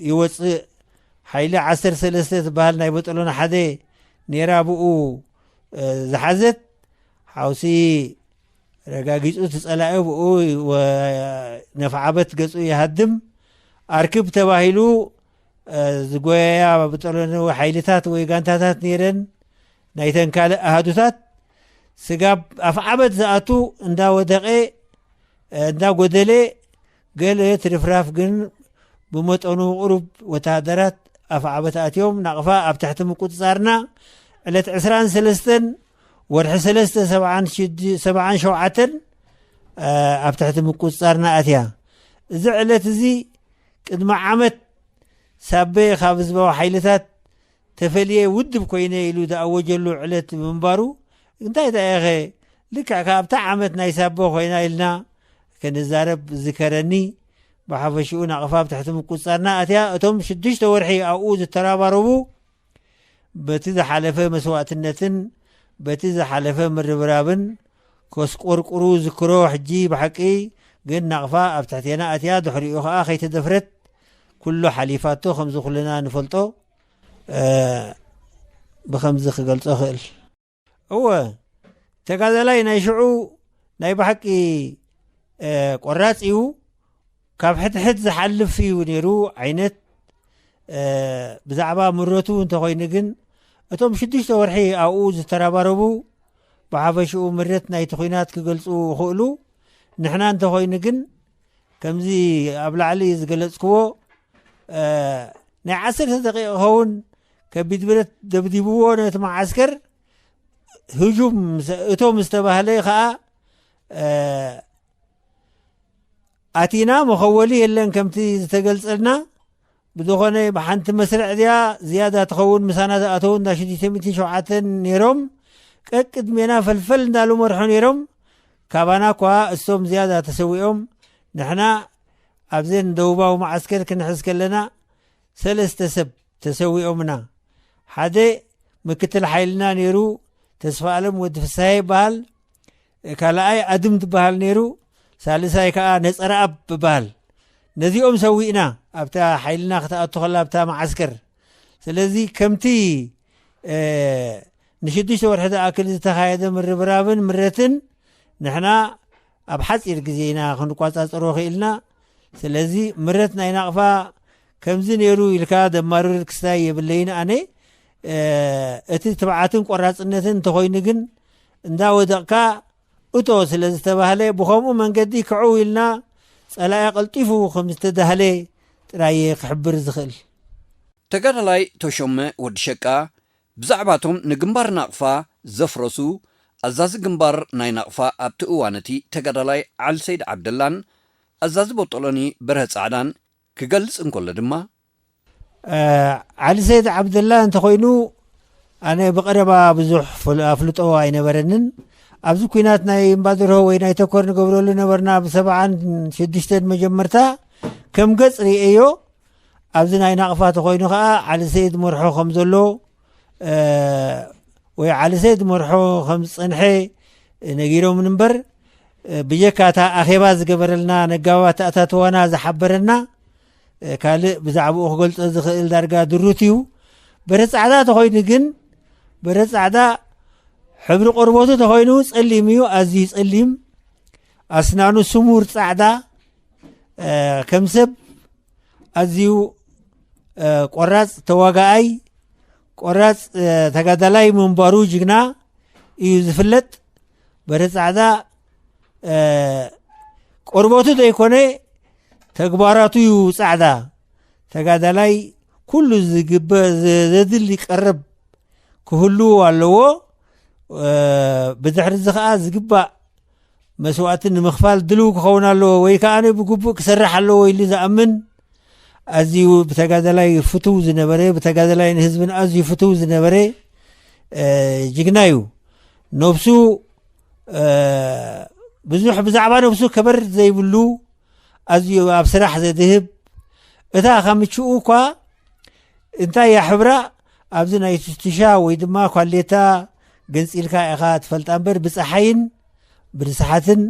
ይወፅእ ሓይሊ 13 ዝበሃል ናይ በጠሎና ሓደ ኔራ ብኡ ዝሓዘት ሓውሲ ረጋጊጹ ትጸላኤ ብኡ ነፍዓበት ገጹ ይሃድም ኣርክብ ተባሂሉ ዝጎያያ በጠሎና ሓይልታት ወይ ጋንታታት ነይረን ናይተን ካልእ ኣሃዱታት ስጋብ ኣፍዓበት ዝኣቱ እንዳወደቐ እንዳጎደለ ገለ ትርፍራፍ ግን ብመጠኑ ቁሩብ ወታደራት ኣፍዓበት ኣትዮም ናቕፋ ኣብ ትሕቲ ምቁፅጻርና ዕለት 23 ወርሒ 3 77 ኣብ ትሕቲ ምቁፅጻርና ኣትያ እዚ ዕለት እዚ ቅድሚ ዓመት ሳቤ ካብ ህዝባዊ ሓይልታት ተፈልየ ውድብ ኮይነ ኢሉ ዝኣወጀሉ ዕለት ምንባሩ እንታይ ተኣኸ ልክዕ ካብታ ዓመት ናይ ሳቦ ኮይና ኢልና ክንዛረብ ዝከረኒ ብሓፈሽኡ ናቕፋ ኣብ ትሕቲ ምቁፅጻርና ኣትያ እቶም 6 ወርሒ ኣብኡ ዝተራባረቡ በቲ ዝሓለፈ መስዋዕትነትን በቲ ዝሓለፈ ምርብራብን ከስቆርቁሩ ዝክሮ ሕጂ ብሓቂ ግን ናቕፋ ኣብ ትሕትና ኣትያ ድሕሪኡ ከዓ ከይተደፍረት ኩሉ ሓሊፋቶ ከምዚ ኩልና ንፈልጦ ብከምዚ ክገልጾ ክእል እወ ተጋዳላይ ናይ ሽዑ ናይ ብሓቂ ቆራፅ እዩ ካብ ሕትሕት ዝሓልፍ እዩ ነይሩ ዓይነት ብዛዕባ ምረቱ እንተኮይኑ ግን እቶም 6 ወርሒ ኣብኡ ዝተረባረቡ ብሓፈሽኡ ምረት ናይቲ ኩናት ክገልጹ ክእሉ ንሕና እንተኮይኑ ግን ከምዚ ኣብ ላዕሊ ዝገለጽክዎ ናይ 10 ደቂቕ ኸውን ከቢድ ብረት ደብዲብዎ ነቲ ማዓስከር ህጁም እቶም ዝተባህለ ከዓ ኣቲና መኸወሊ የለን ከምቲ ዝተገልጸልና ብዝኾነ ብሓንቲ መስርዕ እዚኣ ዝያዳ ትኸውን ምሳና ዝኣተው እንዳ 607 ነይሮም ቅድሜና ፈልፈል እንዳሉ መርሑ ነይሮም ካባና እኳ እሶም ዝያዳ ተሰዊኦም ንሕና ኣብዘን ደቡባዊ ማዓስከር ክንሕዝ ከለና 3 ሰብ ተሰዊኦምና ሓደ ምክትል ሓይልና ነይሩ ተስፋ ዓለም ወዲ ፍሳሐ ይበሃል ካልኣይ ኣድም ትበሃል ነይሩ ሳልሳይ ከዓ ነፀረ ኣብ ብበሃል ነዚኦም ሰዊእና ኣብታ ሓይልና ክትኣቱ ከላ ኣብታ ማዓስከር ስለዚ ከምቲ ንሽዱሽተ ወርሒ ዝኣክል ዝተኻየደ ምርብራብን ምረትን ንሕና ኣብ ሓፂር ግዜ ኢና ክንቋፃፀሮ ክኢልና ስለዚ ምረት ናይ ናቕፋ ከምዚ ነይሩ ኢልካ ደማርር ክስታይ የብለይን ኣነ እቲ ትብዓትን ቆራፅነትን እንተኾይኑ ግን እንዳወደቕካ እቶ ስለ ዝተባህለ ብኸምኡ መንገዲ ክዕው ኢልና ጸላኢ ቀልጢፉ ከም ዝተዳህለ ጥራየ ክሕብር ዝኽእል ተጋዳላይ ተሾመ ወዲ ሸቃ ብዛዕባቶም ንግንባር ናቕፋ ዘፍረሱ ኣዛዚ ግንባር ናይ ናቕፋ ኣብቲ እዋነቲ ተጋዳላይ ዓልሰይድ ዓብደላን ኣዛዚ ቦጠሎኒ በርሀ ጻዕዳን ክገልጽ እንከሎ ድማ ዓልሰይድ ዓብደላ እንተኾይኑ ኣነ ብቐረባ ብዙሕ ኣፍልጦ ኣይነበረንን ኣብዚ ኩናት ናይ እምባድርሆ ወይ ናይ ተኮር ንገብረሉ ነበርና ብ76 መጀመርታ ከም ገጽ ርአዮ ኣብዚ ናይ ናቕፋ ተኾይኑ ከዓ ዓልሰይድ መርሖ ከም ዘሎ ወይ ዓልሰይድ መርሖ ከም ዝጸንሐ ነጊሮም እምበር ብጀካታ ኣኼባ ዝገበረልና ነጋባት ኣታተዋና ዝሓበረና ካልእ ብዛዕባኡ ክገልጾ ዝኽእል ዳርጋ ድሩት እዩ በርሀ ጻዕዳ ተኾይኑ ግን በርሀ ጻዕዳ ሕብሪ ቆርቦቱ ተኾይኑ ጸሊም እዩ ኣዝዩ ጸሊም ኣስናኑ ስሙር ጻዕዳ ከም ሰብ ኣዝዩ ቆራጽ ተዋጋኣይ ቆራጽ ተጋዳላይ ምንባሩ ጅግና እዩ ዝፍለጥ በርሀ ጻዕዳ ቆርቦቱ ዘይኮነ ተግባራቱ እዩ ጻዕዳ ተጋዳላይ ኩሉ ዝግበእ ዘድሊ ይቀርብ ክህሉ ኣለዎ ብድሕሪ እዚ ከዓ ዝግባእ መስዋዕትን ንምኽፋል ድልው ክኸውን ኣለዎ ወይ ከዓ ብግቡእ ክሰርሕ ኣለዎ ኢሉ ዝኣምን ኣዝዩ ብተጋዳላይ ፍትው ዝነበረ ብተጋዳላይ ንህዝብን ኣዝዩ ፍትው ዝነበረ ጅግና እዩ ነብሱ ብዙሕ ብዛዕባ ነብሱ ከበር ዘይብሉ ኣዝዩ ኣብ ስራሕ ዘድህብ እታ ከምችኡ እኳ እንታይ እያ ሕብራ ኣብዚ ናይ ትሻ ወይ ድማ ኳሌታ ገንፂልካ ኢኻ ትፈልጣ እምበር ብፀሓይን ብንስሓትን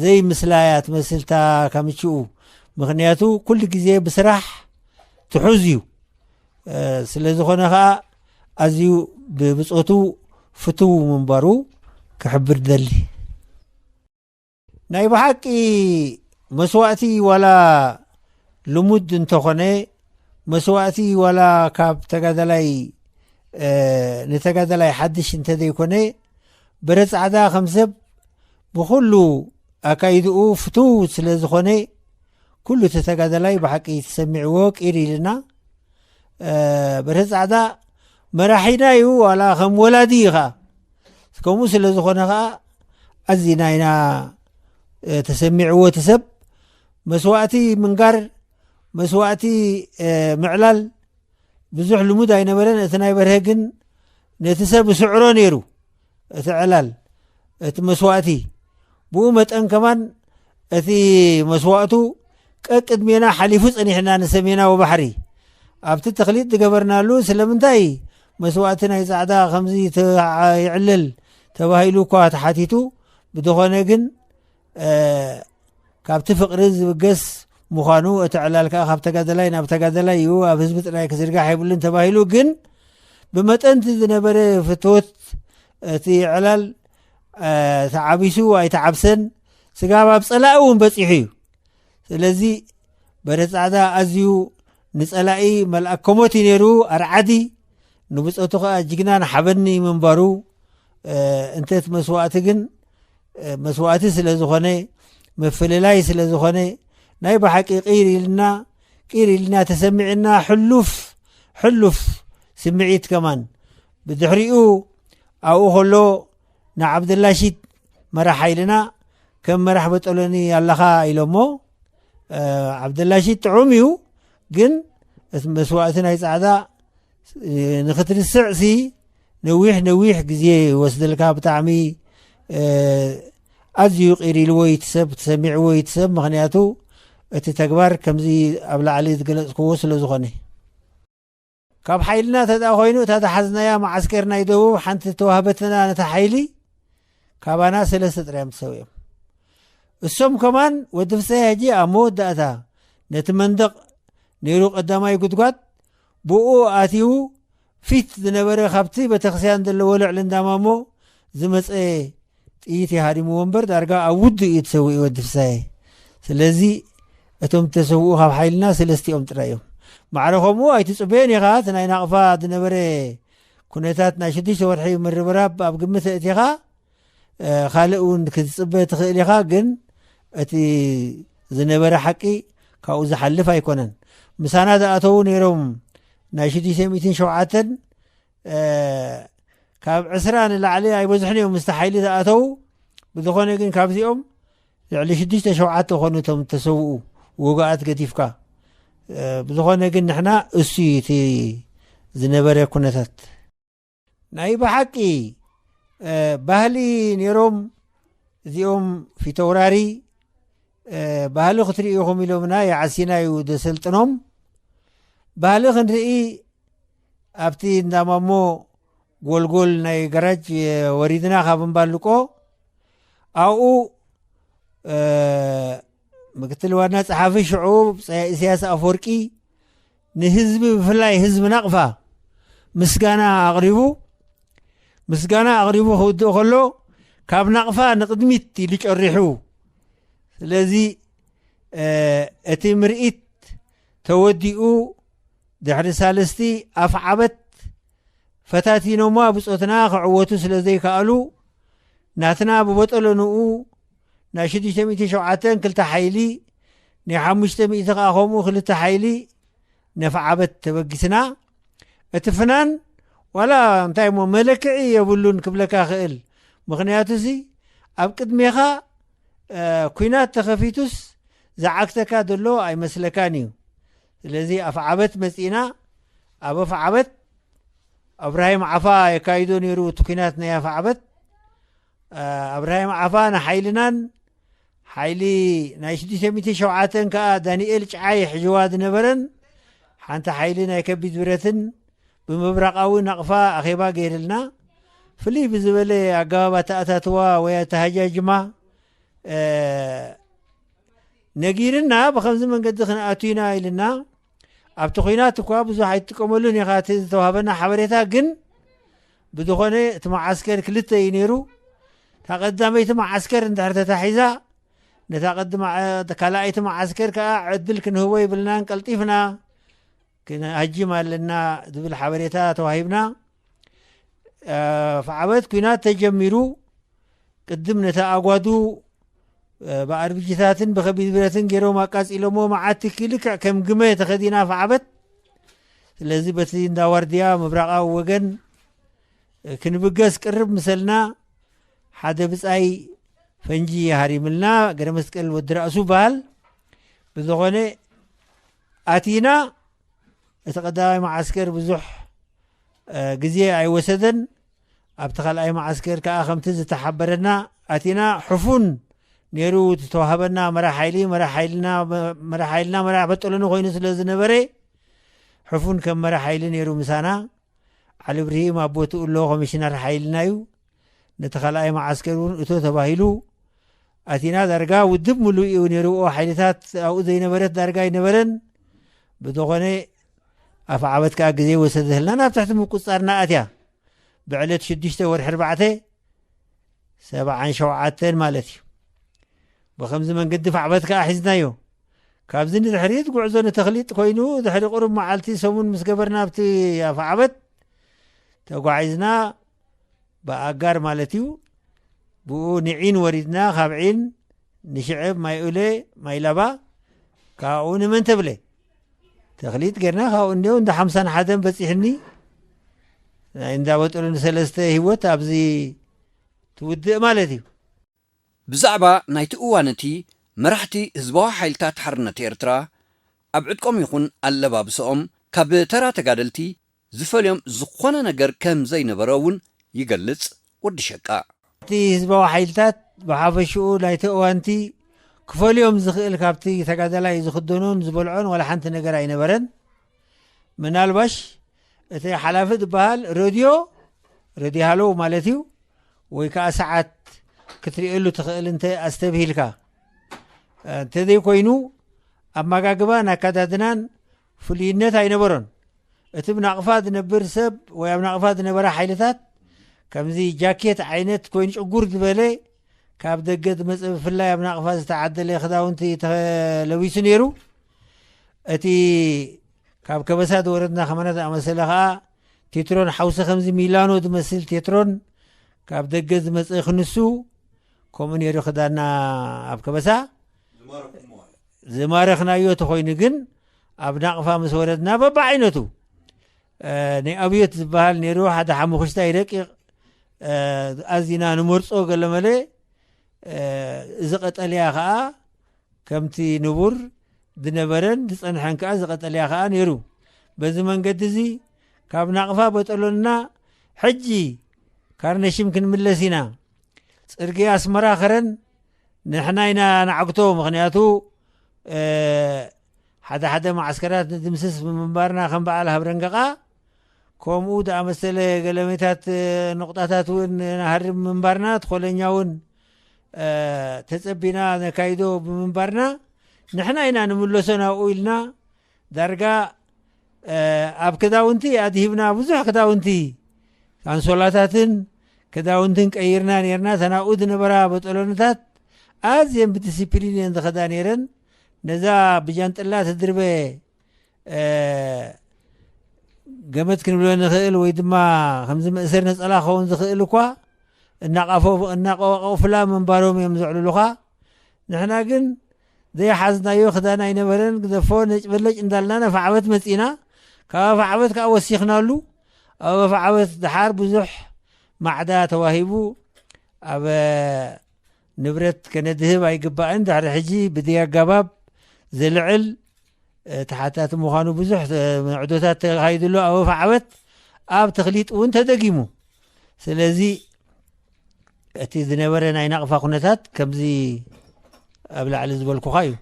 ዘይ ምስላያ ትመስልታ ከምችኡ ምክንያቱ ኩሉ ግዜ ብስራሕ ትሑዝ እዩ ስለ ዝኾነ ከዓ ኣዝዩ ብብፆቱ ፍትው ምንባሩ ክሕብር ደሊ ናይ ብሓቂ መስዋእቲ ዋላ ልሙድ እንተኾነ መስዋእቲ ዋላ ካብ ተጋዳላይ ንተጋዳላይ ሓድሽ እንተዘይኮነ በርሀ ጻዕዳ ከም ሰብ ብኩሉ ኣካይድኡ ፍትው ስለ ዝኾነ ኩሉ እቲ ተጋዳላይ ብሓቂ ተሰሚዕዎ ቂር ኢልና በርሀ ጻዕዳ መራሒና እዩ ዋላ ከም ወላዲ ኢኻ ከምኡ ስለ ዝኾነ ከዓ ኣዝና ኢና ተሰሚዕዎ እቲ ሰብ መስዋእቲ ምንጋር መስዋእቲ ምዕላል ብዙሕ ልሙድ ኣይነበረን እቲ ናይ በርሀ ግን ነቲ ሰብ ስዕሮ ነይሩ እቲ ዕላል እቲ መስዋእቲ ብኡ መጠን ከማን እቲ መስዋእቱ ቅድሜና ሓሊፉ ጸኒሕና ንሰሜናዊ ባሕሪ ኣብቲ ተኽሊጥ ዝገበርናሉ ስለምንታይ መስዋእቲ ናይ ጻዕዳ ከምዚ ይዕልል ተባሂሉ እኳ ተሓቲቱ ብዝኾነ ግን ካብቲ ፍቕሪ ዝብገስ ምዃኑ እቲ ዕላል ከዓ ካብ ተጋዳላይ ናብ ተጋዳላይ እዩ ኣብ ህዝቢ ጥራይ ክዝርጋሕ የብሉን ተባሂሉ ግን ብመጠንቲ ዝነበረ ፍትወት እቲ ዕላል ተዓቢሱ ኣይተዓብሰን ስጋብ ኣብ ጸላኢ እውን በፂሑ እዩ ስለዚ በርሀ ጻዕዳ ኣዝዩ ንጸላኢ መልኣክ ከሞት እዩ ነይሩ ኣርዓዲ ንብፆቱ ከዓ ጅግናን ሓበኒ ምንባሩ እንተት መስዋእቲ ግን መስዋእቲ ስለ ዝኾነ መፍልላይ ስለ ዝኾነ ناي بحقي قيري لنا تسمعنا حلف سمعيت كمان بدحريقو أو خلو نا عبد الله شيد مرح حيلنا كم مرح بتقولني يالله إلمو عبد الله شيد تعوميو جن مسواتنا يسعدا نختر السعسي نويح جزيه وسدلك بتعمي أزيق إيري الوي تسب تسمع وي تسب مغنياتو تتكبر كمزي أبلع عليه كوس لزغني كاب حيلنا تداخوينو تتحزنا يا معسكرنا يدوب حنت توهبتنا نتحيلي كابانا سلسة ريم تسويهم السوم كمان ودفسي هجي أمود داتا نتمندق نيرو قدامي قدقات بوء آتيو فيت دنبري خبتي بتخسيان دل ولع لندامامو زمس ايه تيتي هاري مومبر دارقا أود يتسوي ودفسي سلزي اتم تسووها بحيلنا سلستي ام ترايو معرفهمو اي تصبين يغات ناي نقفا دنبري كونيتاتنا شديش ورحي من ربراب اب قمت اتيغا خالقون كتصبي تخيليغا قن اتي زنبري حقي كاو زحلف ايكونن مسانا دا اتو نيروم ناشدي سميتين شوعاتن كاب عسران اللي عليه اي بزحني ومستحيلي دا اتو بدخوني قن كابزيهم يعني شديش تشوعات تخونتهم تسوؤوا وقعت كتيفكا بزخونه ግን نحنا اسيتي زنبره كنتات ناي بحقي ባህሊ نيروم زيوم في توراري ባህሊ ክትሪኢኹም ኢሎምና يعسينا يودسلطنهم ባህሊ ክንርኢ ኣብቲ እንዳማሞ ጎልጎል ናይ ገራጅ ወሪድና ካብን ባልቆ ኣኡ مكتل وانا صحافي شعوب سياسة أفوركي نهزب بفلاي هزب نقفة مسكانا أغريبو خودو خلو كاب نقفة نقدميت ليك الريحو الذي اتي مرئيت توديئو دحر سالستي أفعبت فتاتي نوما بسوتنا خعوتو سلزي كالو ناتنا ببطلو نقو ناشدي تميتي شوعاتن كلتا حيلي نحمش تميتي خاخومو كلتا حيلي نفعبت تبقسنا اتفنان ولا انتايمو ملكعي يبولون كبلكا خيل مغنياتو زي ابقد ميخا كوينات تخفيتوس زعاكتكا دلو اي مسلكانيو الذي افعبت مسينا ابو فعبت ابراهيم عفا يكايدو نيرو تكوينات نيا فعبت ابراهيم عفانا حيلنان حيلي ناشدي سميتي شوعاتن كا دانيኤል ጫይ حجواد نبرن حانت حيلنا يكبد برتن بمبرقاوي نقفا اخيبا غيرلنا فلي بزبله اغابا تاتاتوا ويا تهجاجما نغيرنا بخمس من قد خناتينا إلنا ابتخينات كوا بزو حيتقملون يخات توهبنا حبريتا جن بدخونه تمعسكر كلته ينيرو تقدميت مع عسكر انت تحيزا نتقدم كلايت مع عسكر كعدل كن هو يبلنا قلطيفنا كنا هجم لنا دبل حبريتا توهيبنا فعبت كنا تجمرو قدمنا تاغوادو باربجتاتن بخبيد برتن غيرو ماقاس إلمو معاتك لك كم جمه تخدينا فعبت ስለዚህ በቲ እንዳወርዲያ መብራቃው ወገን ክንብገስ ቅርብ መስልና ሓደ ብጻይ ፈንጂ ሃሪምልና ገረ መስቀል ወድራሱ ባል በዘኾነ አቲና የተቀዳይ ማዓስከር ብዙሕ ግዜ አይወሰደን ኣብ ተኻልኣይ ማዓስከር ከኣ ከምቲ ዝተሓበረና አቲና ሕፉን ነይሩ ተዋሃበና መራሓይልና መራሕ በጠለኑ ኮይኑ ስለ ዝነበረ حفون كم مرة حيلين يرو مسانا علي إبراهيم أبوتو الله خمشنار حيلنايو نتخلى مع عسكرون اتو تباهيلو أتينا درجة ودب ملو يرو حيلتات أو زي نبرت درجة نبرن بدوغني أفعبت كأجزي وسده لنا تحت مقصرنا أتيا بعلت شديشته ورحر بعته 7 شوعاتين مالتي بخمس من قد فعبت كأحزنايو كابزني الحريت قعزون تخليط كوينو دحري قرب معالتي سمون مسكبرنا بتي يا فعبت تقعزنا بأقار مالتيو بو نعين وردنا خابعين نشعب ما يقولي ما يلبا كاون من تبلي تخليت قرنا كاون ديو انت 50 حدا بصيحني عند وطرن سلسته هيوت ابزي تودئ مالتي بزعبا نايت اوانتي مرحتي حزبوا حيلتات حرنت ኤርትራ ኣብ ዕድቆም ይኹን ኣለባብሶኦም ካብ ተራ ተጋደልቲ ዝፈልዮም ዝኾነ ነገር ከም ዘይነበረውን ይገልጽ ወዲ ሸቃ እቲ ህዝባዊ ሓይልታት ብሓፈሽኡ ናይቲ እዋንቲ ክፈልዮም ዝኽእል ካብቲ ተጋዳላይ ዝኽደኑን ዝበልዖን ወላ ሓንቲ ነገር ኣይነበረን ምናልባሽ እቲ ሓላፊ ዝበሃል ሬድዮ ሃሎ ማለት እዩ ወይ ከዓ ሰዓት ክትሪእሉ ትኽእል እንተ ኣስተብሂልካ እንተዘይ ኮይኑ ኣመጋግባን ኣከዳድናን ፍሉይነት ኣይነበሮን እቲ ብናቕፋ ዝነብር ሰብ ወይ ኣብ ናቕፋ ዝነበረ ሓይልታት ከምዚ ጃኬት ዓይነት ኮይኑ ጭጉር ዝበለ ካብ ደገ ዝመጽእ ብፍላይ ኣብ ናቕፋ ዝተዓደለ ክዳውንቲ ተለቢሱ ነይሩ እቲ ካብ ከበሳ ዝወረድና ከመና ዝኣመሰለ ከዓ ቴትሮን ሓውሲ ከምዚ ሚላኖ ዝመስል ቴትሮን ካብ ደገ ዝመጽእ ክንሱ ከምኡ ነይሩ ክዳና ኣብ ከበሳ ዝማረኽናዮ ተኾይኑ ግን ኣብ ናቕፋ ምስ ወረድና በብዓይነቱ ናይ ኣብዮት ዝበሃል ነይሩ ሓደ ሓሙኽሽታይ ደቂቕ ኣዚና ንመርጾ ገለመለ እዚ ቀጠልያ ከዓ ከምቲ ንቡር ዝነበረን ዝጸንሐን ከዓ ዝቐጠልያ ከዓ ነይሩ በዚ መንገዲ እዚ ካብ ናቕፋ በጠሎና ሕጂ ካርነሽም ክንምለስ ኢና ጽርግያ ኣስመራ ኸረን ንሕና ኢና ንዓግቶ ምኽንያቱ ሓደ ማዓስከራት ንድምስስ ብምንባርና ከም በዓል ሃብረንገቓ ከምኡ ዝኣመሰለ ገለሜታት ንቁጣታት እውን ናሃርብ ምንባርና ትኾለኛ እውን ተጸቢና ነካይዶ ብምንባርና ንሕና ኢና ንምለሶ ናብኡ ኢልና ዳርጋ ኣብ ክዳውንቲ ኣድሂብና ብዙሕ ክዳውንቲ ኣንሶላታትን ክዳውንትን ቀይርና ነርና ተናብኡ ዝነበራ በጠሎንታት ኣዝየን ብዲሲፕሊን እየን ዝኸዳ ነይረን ነዛ ብጃንጥላ ትድርበ ገመድ ክንብሎ ንኽእል ወይ ድማ ከምዚ መእሰር ነፀላ ክኸውን ዝኽእል እኳ እናቐዋቐፍላ ምንባሮም እዮም ዘዕልሉኻ ንሕና ግን ዘይሓዝናዮ ክዳና ኣይነበረን ግዘፎ ነጭበለጭ እንዳልና ነፋዓበት መፂና ካብ ፋዓበት ከዓ ወሲኽናሉ ኣብ ፋዓበት ድሓር ብዙሕ ማዕዳ ተዋሂቡ ኣብ ንብረት ከነድህብ ኣይግባእን ድሕሪ ሕጂ ብድያ ኣገባብ ዝልዕል ተሓታት ምዃኑ ብዙሕ ዕዶታት ተካይድሎ ኣብ ፋዓበት ኣብ ተኽሊጥ እውን ተደጊሙ ስለዚ እቲ ዝነበረ ናይ ናቕፋ ኩነታት ከምዚ ኣብ ላዕሊ ዝበልኩኻ እዩ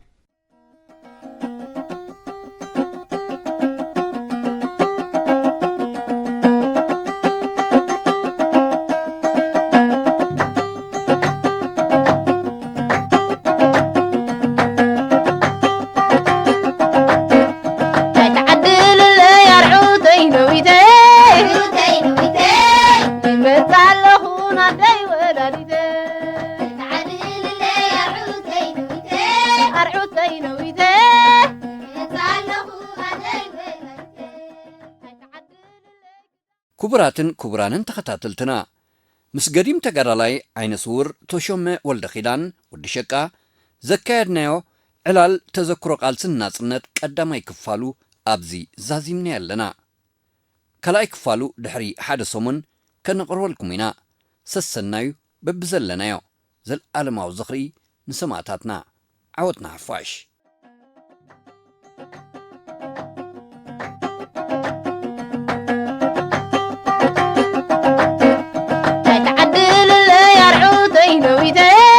كبراتن كبرانن تخطاتلتنا مسجديم تجارلاي عين سور توشوم ولد خيدان ولد شقا زكايدنايو علال تذكرو قالسن ناصنت قداماي كفالو ابزي زازيمنا يلنا كلاي كفالو دحري حدا سومن كنقرولكم هنا سسنايو ببزلنايو زل علماو زخري نسمعتاتنا عودنا عفاش Day